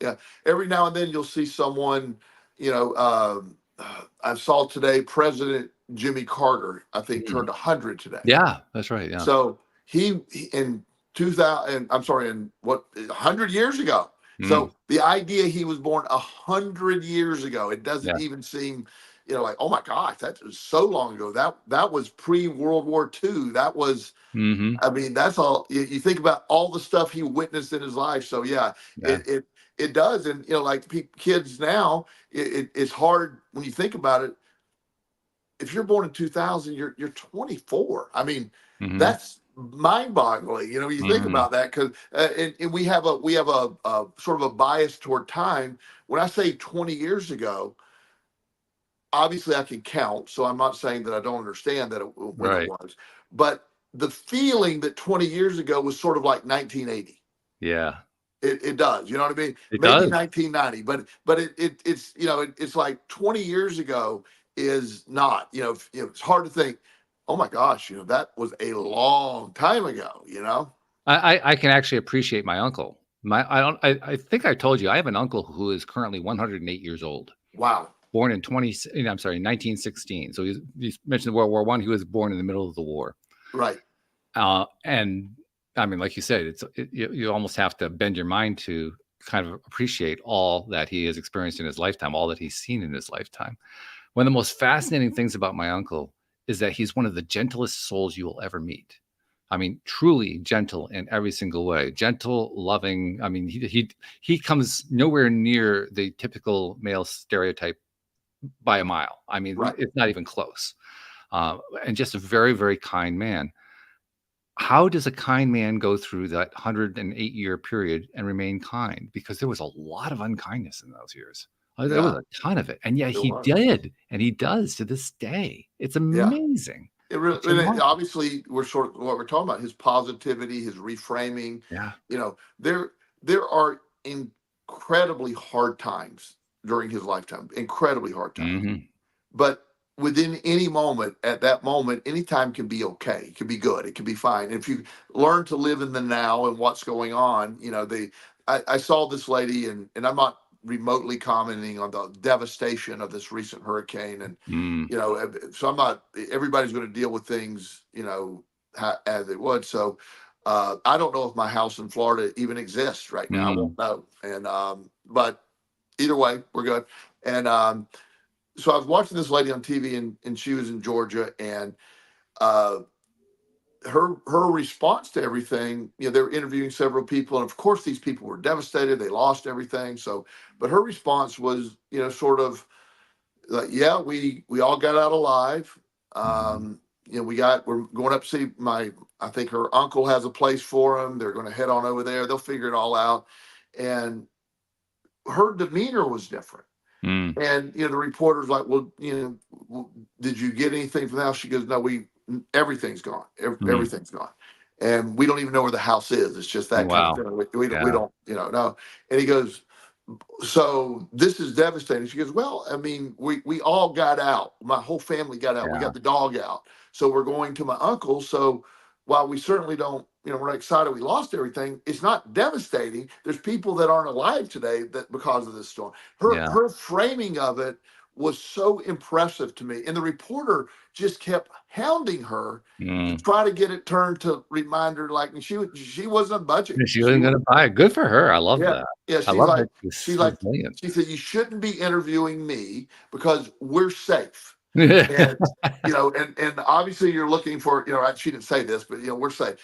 Every now and then you'll see someone, I saw today President Jimmy Carter, I think, turned 100 today. Yeah, that's right. Yeah. So he in 2000, I'm sorry, in 100 years ago. So the idea he was born 100 years ago, it doesn't even seem, like, oh my gosh, that was so long ago. That was pre-World War II. That was, I mean, that's all. You think about all the stuff he witnessed in his life. So yeah. It does. And, like kids now, it's hard when you think about it. If you're born in 2000, you're 24. I mean, that's mind-boggling. You think about that because and we have a sort of a bias toward time. When I say 20 years ago, obviously I can count, so I'm not saying that I don't understand that when it was, but the feeling that 20 years ago was sort of like 1980. Yeah. It does. You know what I mean? It Maybe does. 1990, but it's like 20 years ago is not. It's hard to think. oh my gosh, that was a long time ago, I can actually appreciate my uncle. I think I told you I have an uncle who is currently 108 years old, Wow. born in 1916. So he's mentioned World War I. He was born in the middle of the war. Right. And I mean, like you said, you almost have to bend your mind to kind of appreciate all that he has experienced in his lifetime, all that he's seen in his lifetime. One of the most fascinating things about my uncle is that he's one of the gentlest souls you will ever meet. I mean, truly gentle in every single way. Gentle, loving. I mean, he comes nowhere near the typical male stereotype by a mile. I mean, Right. it's not even close. And just a very, very kind man. How does a kind man go through that 108-year period and remain kind? Because there was a lot of unkindness in those years. There was Yeah. a ton of it, and yet It he was. did, and he does to this day. It's Yeah. amazing. It really, It's and it- remarkable. obviously, we're sort of what we're talking about, his positivity, his reframing. Yeah. There are incredibly hard times during his lifetime, incredibly hard times. Mhm. But within any moment, at that moment, any time can be okay. It can be good. It can be fine. If you learn to live in the now and what's going on, I saw this lady, and I'm not remotely commenting on the devastation of this recent hurricane, and Mm. so I'm not. Everybody's going to deal with things, as it would. So I don't know if my house in Florida even exists right now. I Mm. won't know. And but either way, we're good. And so I was watching this lady on TV, and she was in Georgia, and uh, her response to everything, they were interviewing several people, and of course these people were devastated. They lost everything. So, but her response was, sort of like, yeah, we all got out alive. Mhm. We're going up to see I think her uncle has a place for them. They're going to head on over there. They'll figure it all out. And her demeanor was different. Mm. And the reporter's like, well, did you get anything from the house? She goes, no, everything's gone. Mm. Everything's gone, and we don't even know where the house is. It's just that kind of Wow. thing. We Yeah. don't, know. And he goes, so this is devastating. She goes, well, I mean, we all got out. My whole family got out. We Yeah. got the dog out. So we're going to my uncle. So while we certainly don't, we're not excited we lost everything, it's not devastating. There's people that aren't alive today that because of this storm. Yeah. Her framing of it was so impressive to me. And the reporter just kept hounding her to Mm. try to get it turned to remind her, like, and she wasn't budging. She wasn't gonna buy it. Good for her. I love Yeah, that. yeah. I She's love like, that she's she's like, resilient. she said, you shouldn't be interviewing me because we're safe. And and obviously you're looking for, she didn't say this, but we're safe.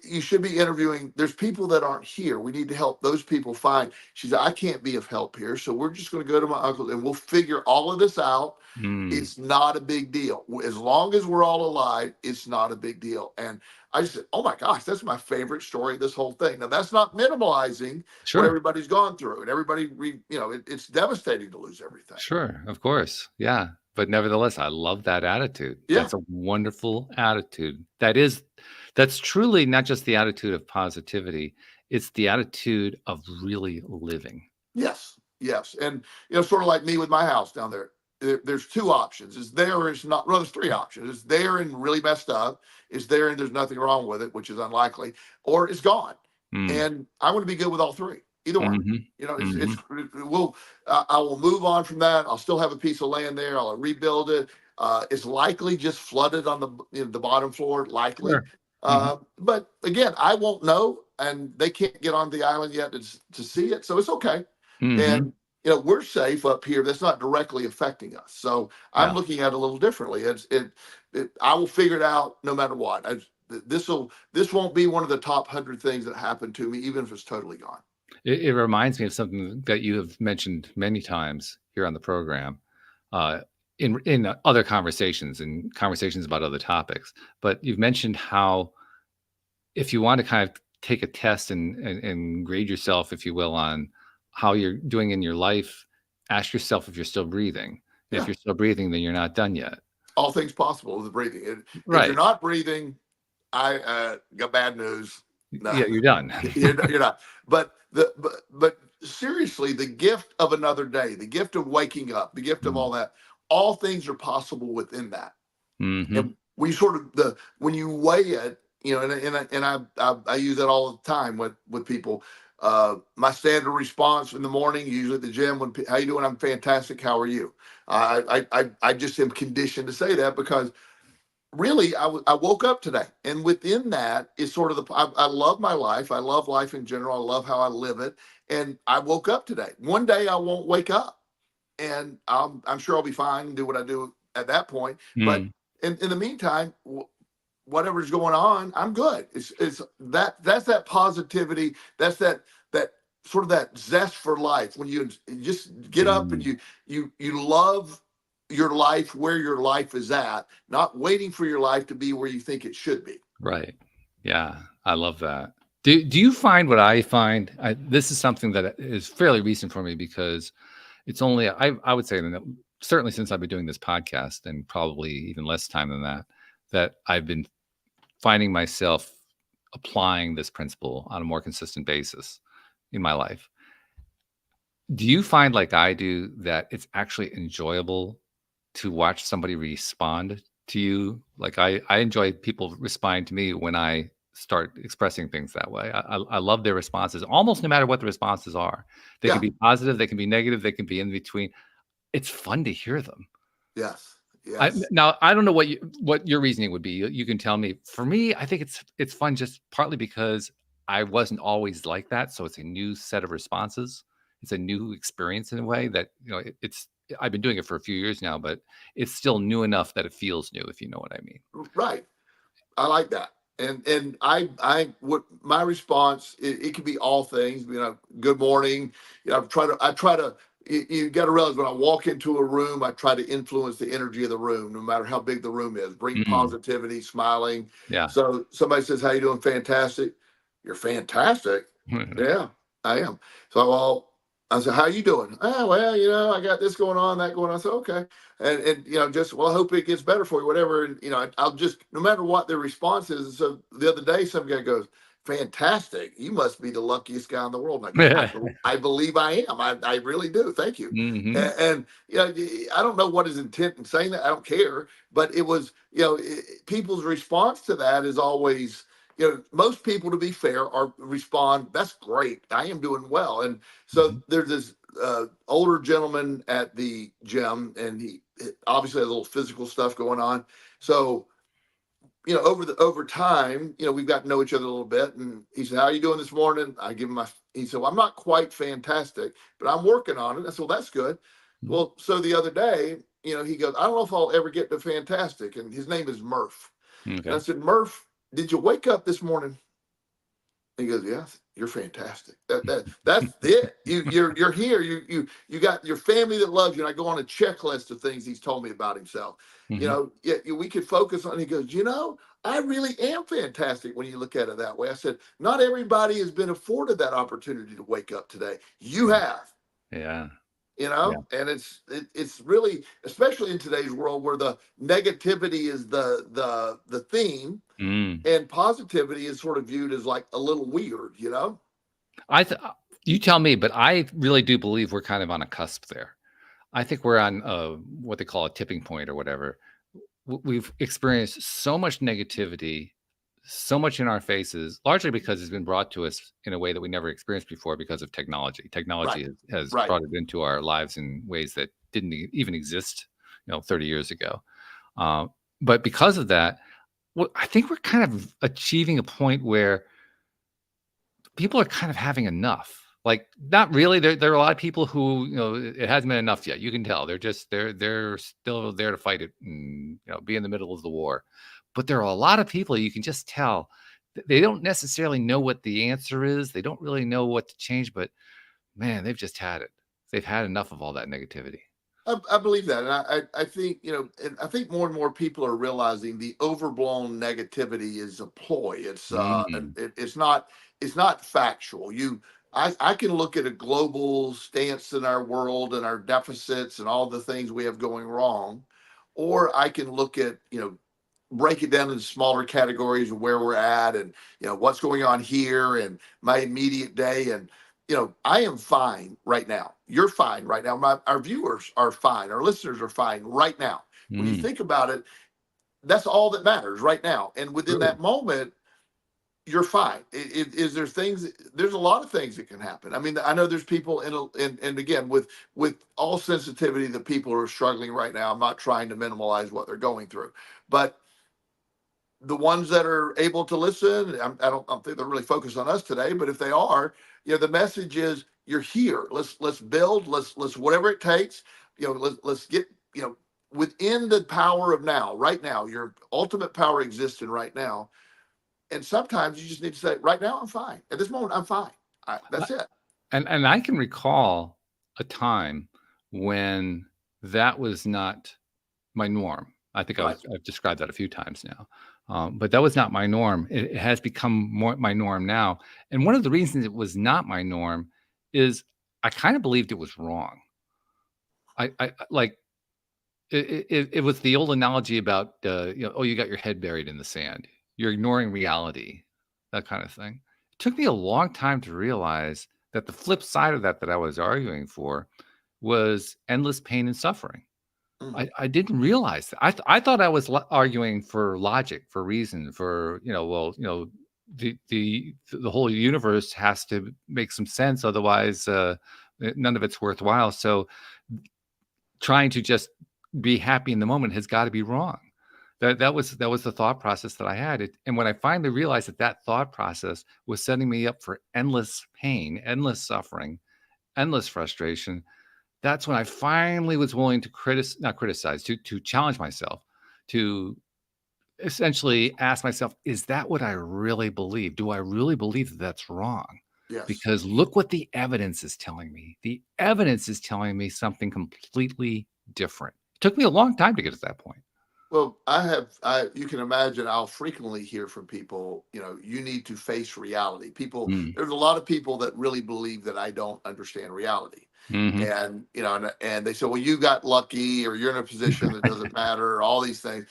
You should be interviewing. There's people that aren't here. We need to help those people find. She said, I can't be of help here, so we're just going to go to my uncle and we'll figure all of this out. Mm. It's not a big deal. As long as we're all alive, it's not a big deal. And I just said, oh my gosh, that's my favorite story of this whole thing. Now, that's not minimalizing what Sure. everybody's gone through. And everybody, it's devastating to lose everything. Sure, of course. Yeah. But nevertheless, I love that attitude. Yeah. That's a wonderful attitude. That's truly not just the attitude of positivity, it's the attitude of really living. Yes. Yes. And, sort of like me with my house down there. There's two options. It's there or it's not. Well, there's three options. It's there and really messed up. It's there and there's nothing wrong with it, which is unlikely, or it's gone. Mm. And I want to be good with all three. Either one. Mhm. It's Mhm. I will move on from that. I'll still have a piece of land there. I'll rebuild it. It's likely just flooded on the bottom floor, likely. Sure. Mhm. But again, I won't know, and they can't get on the island yet to see it, so it's okay. Mhm. And we're safe up here. That's not directly affecting us. So I'm Yeah. looking at it a little differently. I will figure it out no matter what. This won't be one of the top 100 things that happened to me, even if it's totally gone. It reminds me of something that you have mentioned many times here on the program, uh, in other conversations and conversations about other topics. But you've mentioned how if you want to kind of take a test and grade yourself, if you will, on how you're doing in your life, ask yourself if you're still breathing. If Yeah, you're still breathing, then you're not done yet. all things possible with breathing. If you're Right. not breathing, I got bad news. No, Yeah, you're done. you're not. But seriously, the gift of another day, the gift of waking up, the gift of Mm. all that, all things are possible within that. Mm-hmm. And we sort of when you weigh it, I use that all the time with people. My standard response in the morning, usually at the gym, when how you doing? I'm fantastic. How are you? I just am conditioned to say that because really I woke up today, and within that is sort of I love my life. I love life in general. I love how I live it, and I woke up today. One day I won't wake up, and I'm sure I'll be fine and do what I do at that point. But Mm. in the meantime, whatever's going on, I'm good. It's that's that positivity. That's that sort of that zest for life when you just get up and Mm. you love your life where your life is at, not waiting for your life to be where you think it should be. Right. Yeah, I love that. Do you find what I find? This is something that is fairly recent for me because it's only I would say that certainly since I've been doing this podcast and probably even less time than that, that I've been finding myself applying this principle on a more consistent basis in my life. Do you find like I do that it's actually enjoyable to watch somebody respond to you? Like I enjoy people responding to me when I start expressing things that way. I love their responses, almost no matter what the responses are. They can Yeah. be positive, they can be negative, they can be in between. It's fun to hear them. Yes. Yes. Now I don't know what your reasoning would be. You can tell me. For me, I think it's fun just partly because I wasn't always like that, so it's a new set of responses. It's a new experience in a way that it's. I've been doing it for a few years now, but it's still new enough that it feels new, if you know what I mean. Right. I like that. And I what my response, it could be all things, good morning. I try to you got to realize when I walk into a room, I try to influence the energy of the room, no matter how big the room is. Bring Mm, positivity, smiling. yeah. So somebody says, "How you doing?" Fantastic. You're fantastic. Yeah, I am. So I said, "How you doing?" "Oh, well, I got this going on, that going on." I said, "Okay." And just, well, I hope it gets better for you, whatever. And I'll just, no matter what their response is. So the other day some guy goes, "Fantastic, you must be the luckiest guy in the world." And I go, I believe I am. I really do. Thank you. Hmm. And I don't know what his intent in saying that. I don't care. But it was, people's response to that is always, most people, to be fair, are respond, "That's great, I am doing well." And so Hmm. there's this older gentleman at the gym, and he obviously has a little physical stuff going on. So over time, we've got to know each other a little bit. And he said, "How are you doing this morning?" I give him he said, "Well, I'm not quite fantastic, but I'm working on it." I said, "Well, that's good." Well, so the other day, he goes, "I don't know if I'll ever get to fantastic." And his name is Murph. And I Okay. said, "Murph, did you wake up this morning?" He goes, "Yes, you're fantastic. That's it. You're here. You got your family that loves you." And I go on a checklist of things he's told me about himself. Hmm. Yeah, we could focus on. He goes, "I really am fantastic when you look at it that way." I said, "Not everybody has been afforded that opportunity to wake up today. You have." Yeah. And it's really, especially in today's world where the negativity is the theme, Yeah. and positivity is sort of viewed as like a little weird. I th- you tell me, but I really do believe we're kind of on a cusp there. I think we're on what they call a tipping point or whatever. We've experienced so much negativity, so much in our faces, largely because it's been brought to us in a way that we never experienced before because of technology. Right. Technology has Right. brought it into our lives in ways that didn't even exist, 30 years ago. Uh, but because of that, I think we're kind of achieving a point where people are kind of having enough. Like, not really. There are a lot of people who, it hasn't been enough yet. You can tell they're still there to fight it and be in the middle of the war. But there are a lot of people you can just tell they don't necessarily know what the answer is. They don't really know what to change. But man, they've just had it. They've had enough of all that negativity. I believe that, and I think and I think more and more people are realizing the overblown negativity is a ploy. Mm, It's not factual. I can look at a global stance in our world and our deficits and all the things we have going wrong, or I can look at break it down into smaller categories of where we're at, and what's going on here and my immediate day. And I am fine right now. You're fine right now. Our viewers are fine. Our listeners are fine right now. When you mm, think about it, that's all that matters right now. And within True. that moment, you're fine. Is there things? There's a lot of things that can happen. I mean, I know there's people and again, with all sensitivity, that people are struggling right now. I'm not trying to minimize what they're going through, but the ones that are able to listen, I don't think they're really focused on us today, but if they are, the message is you're here. Let's build. Let's whatever it takes. Let's get within the power of now, right now. Your ultimate power exists in right now. And sometimes you just need to say, right now, I'm fine. At this moment, I'm fine. That's it. And I can recall a time when that was not my norm. I think Right. I've described that a few times now. But that was not my norm. It has become more my norm now. And one of the reasons it was not my norm is I kind of believed it was wrong. I like it was the old analogy about oh, you got your head buried in the sand. You're ignoring reality, that kind of thing. It took me a long time to realize that the flip side of that I was arguing for was endless pain and suffering. Mhm. I didn't realize that. I thought I was arguing for logic, for reason, for the whole universe has to make some sense, otherwise none of it's worthwhile. So trying to just be happy in the moment has got to be wrong. That was the thought process that I had. And when I finally realized that thought process was setting me up for endless pain, endless suffering, endless frustration, that's when I finally was willing to not criticize, to challenge myself, to essentially ask myself, is that what I really believe? Do I really believe that that's wrong? Yes. Because look what the evidence is telling me. The evidence is telling me something completely different. It took me a long time to get to that point. Well, you can imagine I'll frequently hear from people, you need to face reality. Mm. There's a lot of people that really believe that I don't understand reality. Hmm. And they say, well, you got lucky, or you're in a position that doesn't matter, or all these things.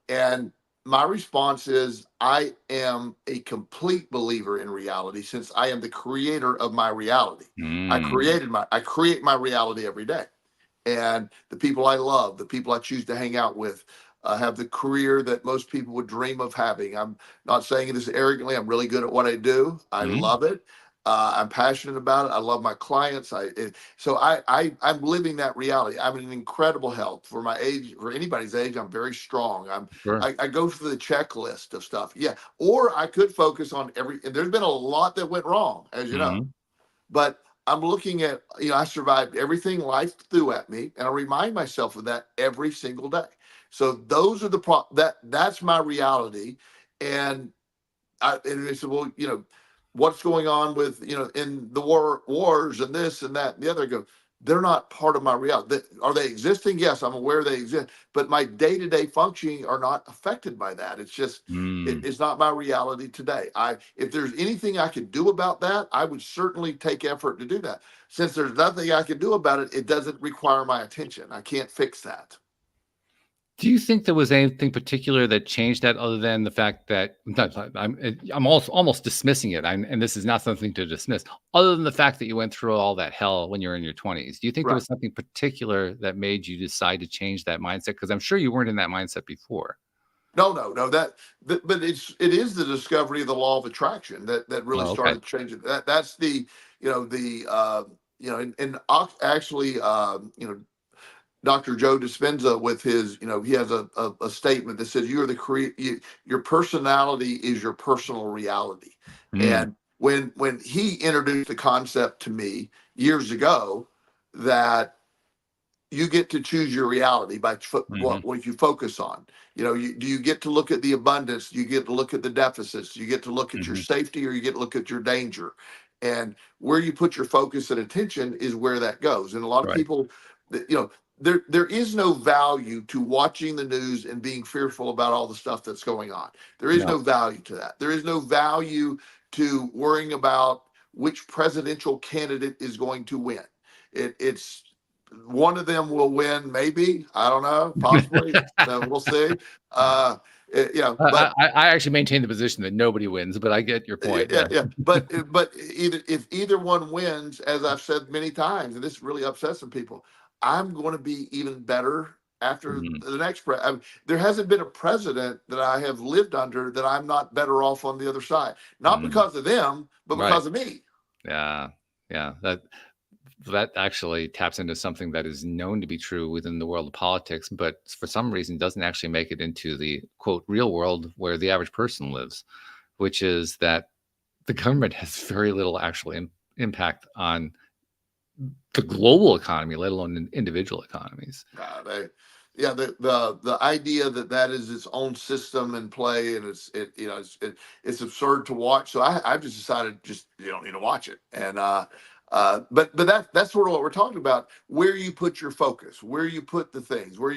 And my response is, I am a complete believer in reality, since I am the creator of my reality. Mm. I create my reality every day. And the people I love, the people I choose to hang out with, have the career that most people would dream of having. I'm not saying this arrogantly. I'm really good at what I do. I Mm. love it. I'm passionate about it. I love my clients. I'm living that reality. I'm in incredible health for my age. For anybody's age, I'm very strong. Sure. I go through the checklist of stuff. Yeah, or I could focus on every. And there's been a lot that went wrong, as you know. Hmm. But I'm looking at, I survived everything life threw at me, and I remind myself of that every single day. So those are that's my reality. And and they said, well, what's going on with, in the wars and this and that and the other. I go, they're not part of my reality. Are they existing? Yes, I'm aware they exist, but my day-to-day functioning are not affected by that. It's just, Mm. it's not my reality today. If there's anything I could do about that, I would certainly take effort to do that. Since there's nothing I can do about it, it doesn't require my attention. I can't fix that. Do you think there was anything particular that changed that, other than the fact that I'm also almost dismissing it, and this is not something to dismiss, other than the fact that you went through all that hell when you were in your 20s? Do you think there Right. was something particular that made you decide to change that mindset? Because I'm sure you weren't in that mindset before. No. But it is the discovery of the law of attraction that really Oh, okay. started changing. That's the, actually, Dr. Joe Dispenza, with his, he has a statement that says, your personality is your personal reality. Mm. And when he introduced the concept to me years ago, that you get to choose your reality by Hmm. what you focus on. Do you get to look at the abundance? Do you get to look at the deficits? Do you get to look at your Hmm. safety, or you get to look at your danger? And where you put your focus and attention is where that goes. And a lot of Right. people, there is no value to watching the news and being fearful about all the stuff that's going on. There is No. no value to that. There is no value to worrying about which presidential candidate is going to win. It's one of them will win, maybe. I don't know, possibly. We'll see. But I actually maintain the position that nobody wins, but I get your point. yeah, Yeah. yeah. But if either one wins, as I've said many times, and this really upsets some people, I'm going to be even better after Mm, the next there hasn't been a president that I have lived under that I'm not better off on the other side. Not mm, because of them, but right. because of me. Yeah. Yeah. That actually taps into something that is known to be true within the world of politics, but for some reason doesn't actually make it into the quote real world where the average person lives, which is that the government has very little actual impact on the global economy, let alone individual economies. They, yeah, the idea that that is its own system in play, and it's absurd to watch. So I've just decided just you don't need to watch it. And but that's sort of what we're talking about. Where you put your focus, where you put the things, where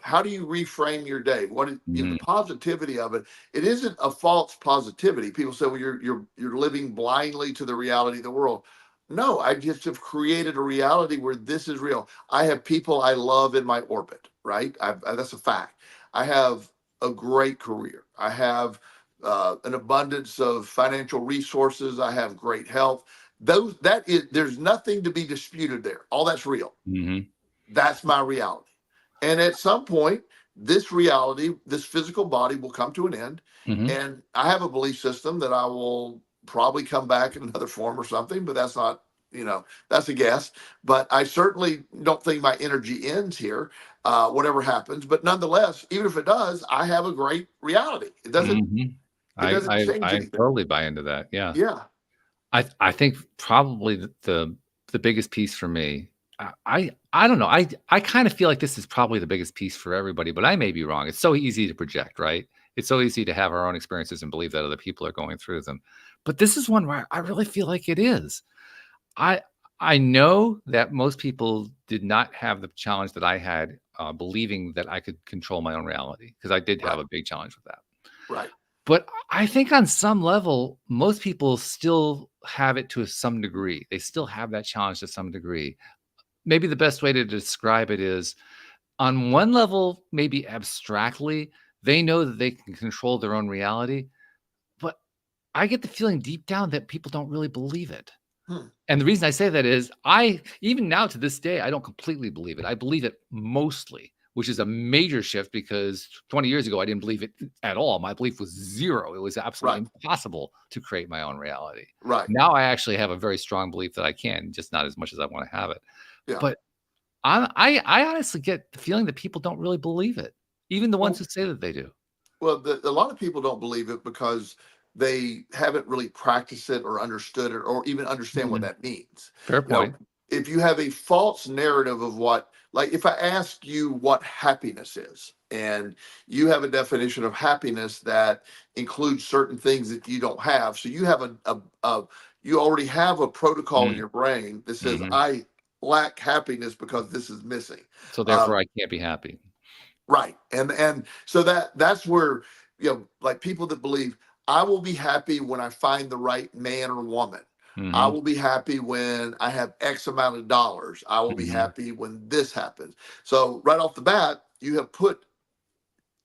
how do you reframe your day? The Mm, positivity of it? It isn't a false positivity. People say, well, you're living blindly to the reality of the world. No, I just have created a reality where this is real. I have people I love in my orbit, right? That's a fact. I have a great career. I have an abundance of financial resources. I have great health. There's nothing to be disputed there. All that's real. hmm That's my reality. And at some point, this reality, this physical body will come to an end. hmm And I have a belief system that I will probably come back in another form or something, but that's not, that's a guess. But I certainly don't think my energy ends here, whatever happens. But nonetheless, even if it does, I have a great reality. It doesn't, hmm it doesn't change I anything. totally buy into that. Yeah. Yeah. I think probably the biggest piece for me, I don't know. I kind of feel like this is probably the biggest piece for everybody, but I may be wrong. It's so easy to project, right? It's so easy to have our own experiences and believe that other people are going through them. But this is one where I really feel like it is. I I know that most people did not have the challenge that I had, believing that I could control my own reality because I did have Right. a big challenge with that. Right. But I think on some level, most people still have it to some degree. They still have that challenge to some degree. Maybe the best way to describe it is on one level, maybe abstractly, they know that they can control their own reality. But I get the feeling deep down that people don't really believe it. Hmm. And the reason I say that is even now to this day, I don't completely believe it. I believe it mostly, which is a major shift because 20 years ago, I didn't believe it at all. My belief was zero. It was absolutely Right. impossible to create my own reality. Right. Now I actually have a very strong belief that I can, just not as much as I want to have it. Yeah. But I honestly get the feeling that people don't really believe it, even the ones Well, who say that they do. Well, a lot of people don't believe it because they haven't really practiced it or understood it or even understand what Mm, that means. fair You know, point. if you have a false narrative of like if I ask you what happiness is, and you have a definition of happiness that includes certain things that you don't have, so you have you already have a protocol in Mm, your brain that says mhm. I lack happiness because this is missing. So Um, therefore, I can't be happy. Right. And so that's where, like people that believe I will be happy when I find the right man or woman. I Hmm will be happy when I have X amount of dollars. I will be hmm happy when this happens. So right off the bat,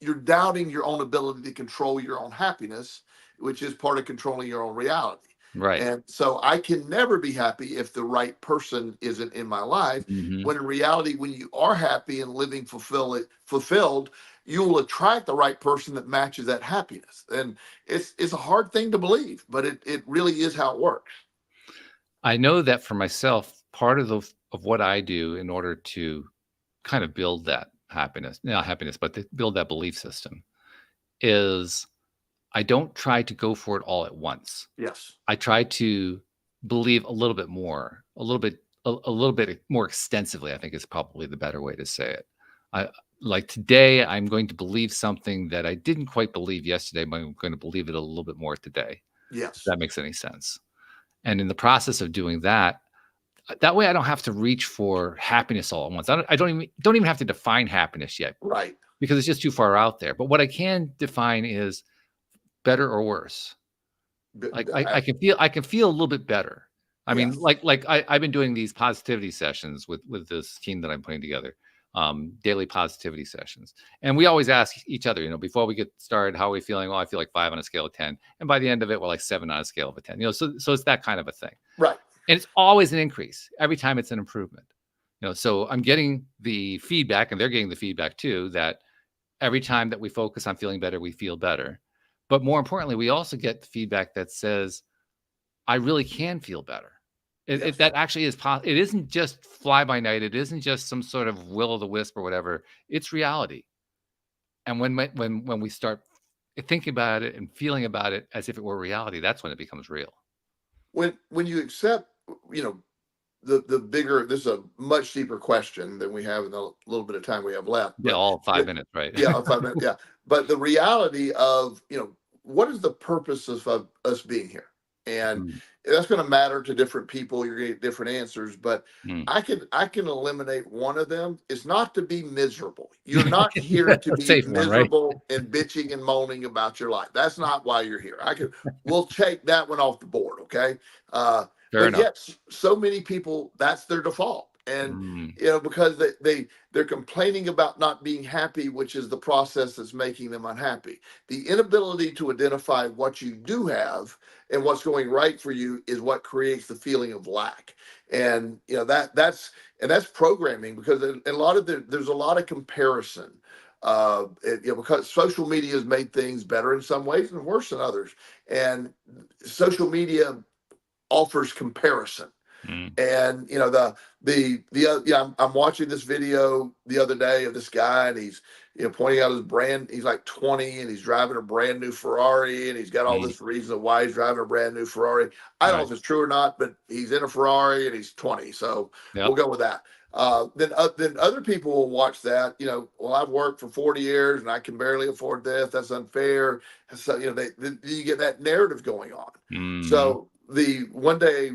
you're doubting your own ability to control your own happiness, which is part of controlling your own reality. Right. And so I can never be happy if the right person isn't in my life. Mhm. When in reality, when you are happy and living fulfilled, you will attract the right person that matches that happiness. And it's a hard thing to believe, but it really is how it works. I know that for myself, part of what I do in order to kind of build that happiness, not happiness, but to build that belief system is I don't try to go for it all at once. Yes. I try to believe a little bit more, a little bit more extensively, I think is probably the better way to say it. I like today, I'm going to believe something that I didn't quite believe yesterday, but I'm going to believe it a little bit more today. If Yes. that makes any sense. And in the process of doing that, that way I don't have to reach for happiness all at once. I don't even have to define happiness yet Right. because it's just too far out there. But what I can define is better or worse. Like I can feel a little bit better. I mean, Yes. I've been doing these positivity sessions with this team that I'm putting together, daily positivity sessions, and we always ask each other, before we get started, how are we feeling? Well, I feel like 5 on a scale of 10, and by the end of it, we're like 7 on a scale of a 10. So it's that kind of a thing, Right. and it's always an increase every time. It's an improvement. So I'm getting the feedback, and they're getting the feedback too, that every time that we focus on feeling better, we feel better. But more importantly, we also get the feedback that says, I really can feel better. Yes. That actually is possible. It isn't just fly by night. It isn't just some sort of will o' the wisp or whatever. It's reality. And when we start thinking about it and feeling about it as if it were reality, that's when it becomes real. When you accept, you know, the bigger, this is a much deeper question than we have in the little bit of time we have left. Yeah, But all 5 minutes, right? yeah, 5 minutes. Yeah, but the reality of, what is the purpose of us being here, and Mm, that's going to matter to different people. You're going to get different answers, but mm. I can eliminate one of them. Is not to be miserable. You're not here to A be safe one, right? miserable and bitching and moaning about your life. That's not why you're here. We'll take that one off the board. Okay. Fair But enough. yet so many people, that's their default. And Mm, because they're complaining about not being happy, which is the process that's making them unhappy. The inability to identify what you do have and what's going right for you is what creates the feeling of lack. And that's programming, because in a lot of there's a lot of comparison. Because social media has made things better in some ways and worse in others. And social media offers comparison. mm, And I'm watching this video the other day of this guy, and he's pointing out his brand. He's like 20 and he's driving a brand new Ferrari, and he's got all mm. this reason of why he's driving a brand new Ferrari. I don't know Right. if it's true or not, but he's in a Ferrari and he's 20, so we'll Yep. go with that. Then other people will watch that. Well, I've worked for 40 years and I can barely afford this. That's unfair. So you get that narrative going on. Mm, So the one day,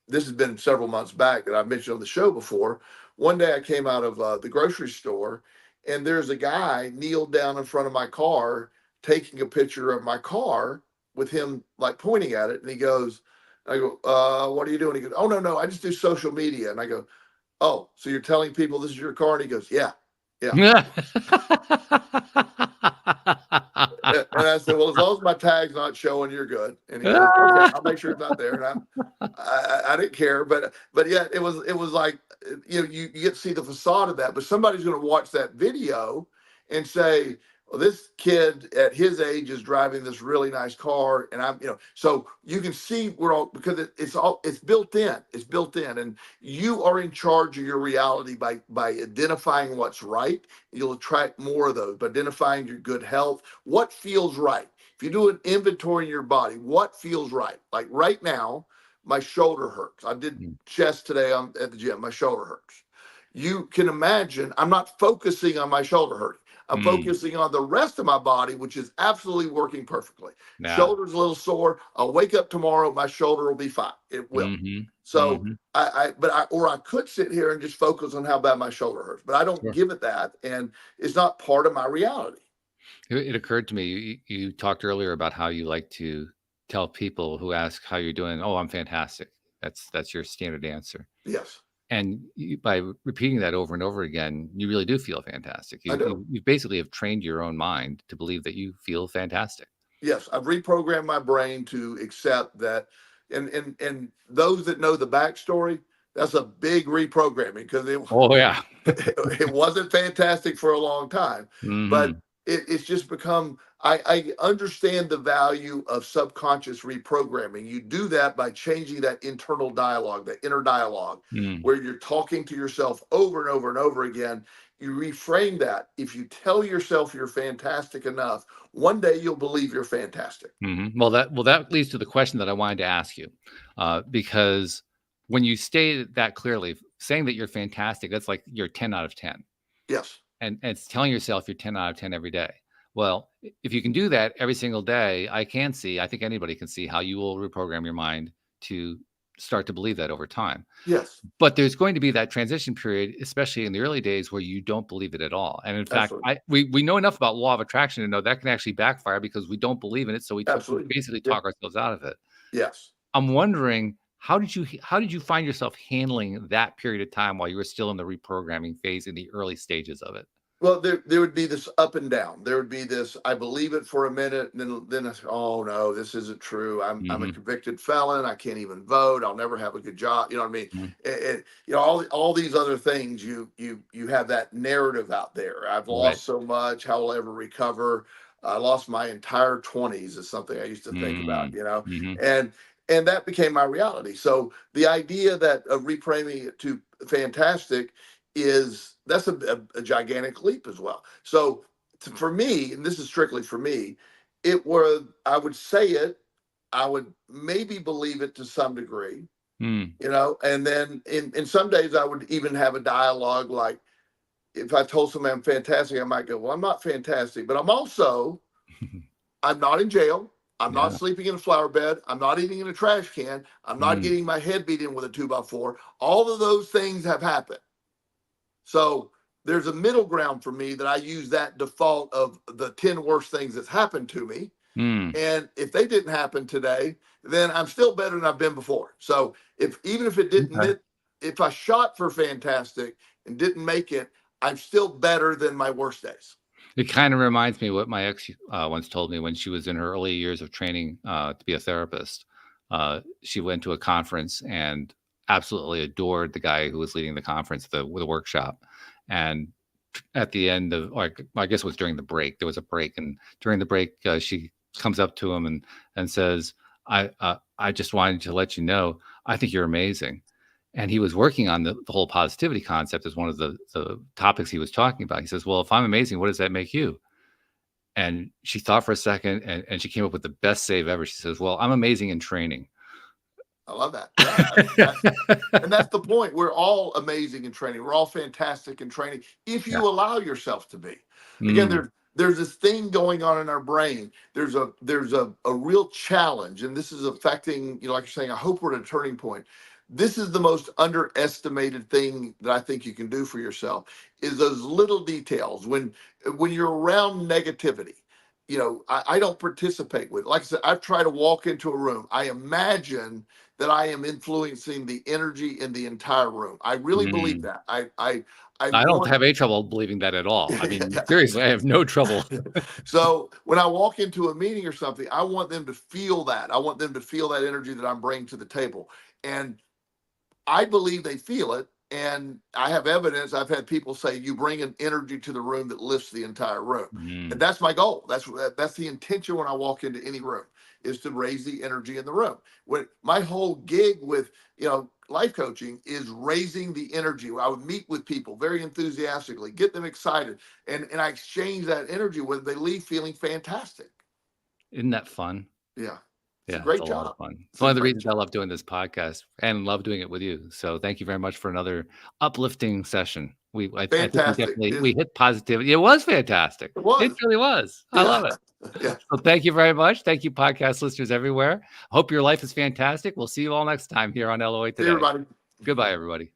this has been several months back that I've mentioned on the show before. One day I came out of the grocery store, and there's a guy kneeled down in front of my car taking a picture of my car with him like pointing at it. And I go, what are you doing? He goes, oh, no, I just do social media. And I go, oh, so you're telling people this is your car? And he goes, yeah, yeah. And I said, well, as long as my tag's not showing, you're good. And he goes, okay, I'll make sure it's not there. And I didn't care, but yet it was like, you get to see the facade of that, but somebody's going to watch that video and say, well, this kid at his age is driving this really nice car, and so you can see we're all, because it's built in, and you are in charge of your reality by identifying what's right. You'll attract more of those by identifying your good health, what feels right. If you do an inventory in your body, what feels right? Like right now, my shoulder hurts. I did Mm, chest today at the gym. My shoulder hurts. You can imagine I'm not focusing on my shoulder hurting. I'm mm. focusing on the rest of my body, which is absolutely working perfectly. Yeah. Shoulder's a little sore. I'll wake up tomorrow. My shoulder will be fine. It will. Mhm. So Mhm. I could sit here and just focus on how bad my shoulder hurts, but I don't Sure. give it that, and it's not part of my reality. It occurred to me, you talked earlier about how you like to tell people who ask how you're doing, "Oh, I'm fantastic." That's your standard answer. Yes, And by repeating that over and over again, you really do feel fantastic. I You, do. you basically have trained your own mind to believe that you feel fantastic. Yes, I've reprogrammed my brain to accept that. And those that know the backstory, that's a big reprogramming, because Oh yeah. it wasn't fantastic for a long time, but Hmm. it's just become. I understand the value of subconscious reprogramming. You do that by changing that internal dialogue, that inner dialogue, Mm. where you're talking to yourself over and over and over again. You reframe that. If you tell yourself you're fantastic enough, one day you'll believe you're fantastic. Well, that leads to the question that I wanted to ask you, because when you state it that clearly, saying that you're fantastic, that's like you're 10 out of 10. Yes, And it's telling yourself you're 10 out of 10 every day. Well, if you can do that every single day, I think anybody can see how you will reprogram your mind to start to believe that over time. yes, But there's going to be that transition period, especially in the early days, where you don't believe it at all. And in fact, absolutely, we know enough about law of attraction to know that can actually backfire because we don't believe in it. So we absolutely. basically Yeah, talk ourselves out of it. yes. I'm wondering, how did you find yourself handling that period of time while you were still in the reprogramming phase in the early stages of it? Well, there would be this up and down. There would be this, I believe it for a minute, and then I say, oh no, this isn't true. I'm a Mm-hmm. convicted felon. I can't even vote. I'll never have a good job. You know what I mean? Mm-hmm. You know, all these other things. You have that narrative out there. I've Right. lost so much. How will I ever recover? I lost my entire 20s is something I used to think about. You know, Mm-hmm. and that became my reality. So the idea that of reframing it to fantastic is that's a gigantic leap as well. So for me, and this is strictly for me, it was I would say it, I would maybe believe it to some degree, Mm. you know, and then in some days I would even have a dialogue like if I told somebody I'm fantastic, I might go, well, I'm not fantastic, but I'm not in jail. I'm not Yeah. sleeping in a flower bed. I'm not eating in a trash can. I'm not Mm. getting my head beat in with a 2x4. All of those things have happened. So there's a middle ground for me that I use that default of the 10 worst things that's happened to me. Mm. And if they didn't happen today, then I'm still better than I've been before. So even if it didn't, Okay. if I shot for fantastic and didn't make it, I'm still better than my worst days. It kind of reminds me of what my ex once told me when she was in her early years of training to be a therapist. She went to a conference and absolutely adored the guy who was leading the conference, the workshop. And at the end of, like, I guess it was during the break. There was a break, and during the break, she comes up to him and says, I just wanted to let you know, I think you're amazing." And he was working on the whole positivity concept as one of the topics he was talking about. He says, "Well, if I'm amazing, what does that make you?" And she thought for a second, and she came up with the best save ever. She says, "Well, I'm amazing in training." I love that. Yeah. And that's the point. We're all amazing in training. We're all fantastic in training if Yeah. you allow yourself to be. Again, Mm. there's this thing going on in our brain. There's a real challenge, and this is affecting, you know, like you're saying, I hope we're at a turning point. This is the most underestimated thing that I think you can do for yourself is those little details. When you're around negativity, you know, I don't participate with. Like I said, I've tried to walk into a room. I imagine that I am influencing the energy in the entire room. I really believe Mm. that. I I don't want. have any trouble believing that at all. I mean, seriously, I have no trouble. So when I walk into a meeting or something, I want them to feel that. I want them to feel that energy that I'm bringing to the table. And I believe they feel it. And I have evidence. I've had people say, you bring an energy to the room that lifts the entire room. And Mm. that's my goal. That's the intention when I walk into any room is to raise the energy in the room. When my whole gig with, you know, life coaching is raising the energy. I would meet with people very enthusiastically, get them excited, and I exchange that energy with them. They leave feeling fantastic. Isn't that fun? Yeah. It's a Yeah, it's a great lot of job. fun. It's It's a one of the great reasons I job. love doing this podcast and love doing it with you. So thank you very much for another uplifting session. I think Fantastic. we hit positivity. It was fantastic. It It was. really was. I Yeah. love it. Yeah. So thank you very much. Thank you, podcast listeners everywhere. Hope your life is fantastic. We'll see you all next time here on LOA See Today. everybody. Goodbye, everybody.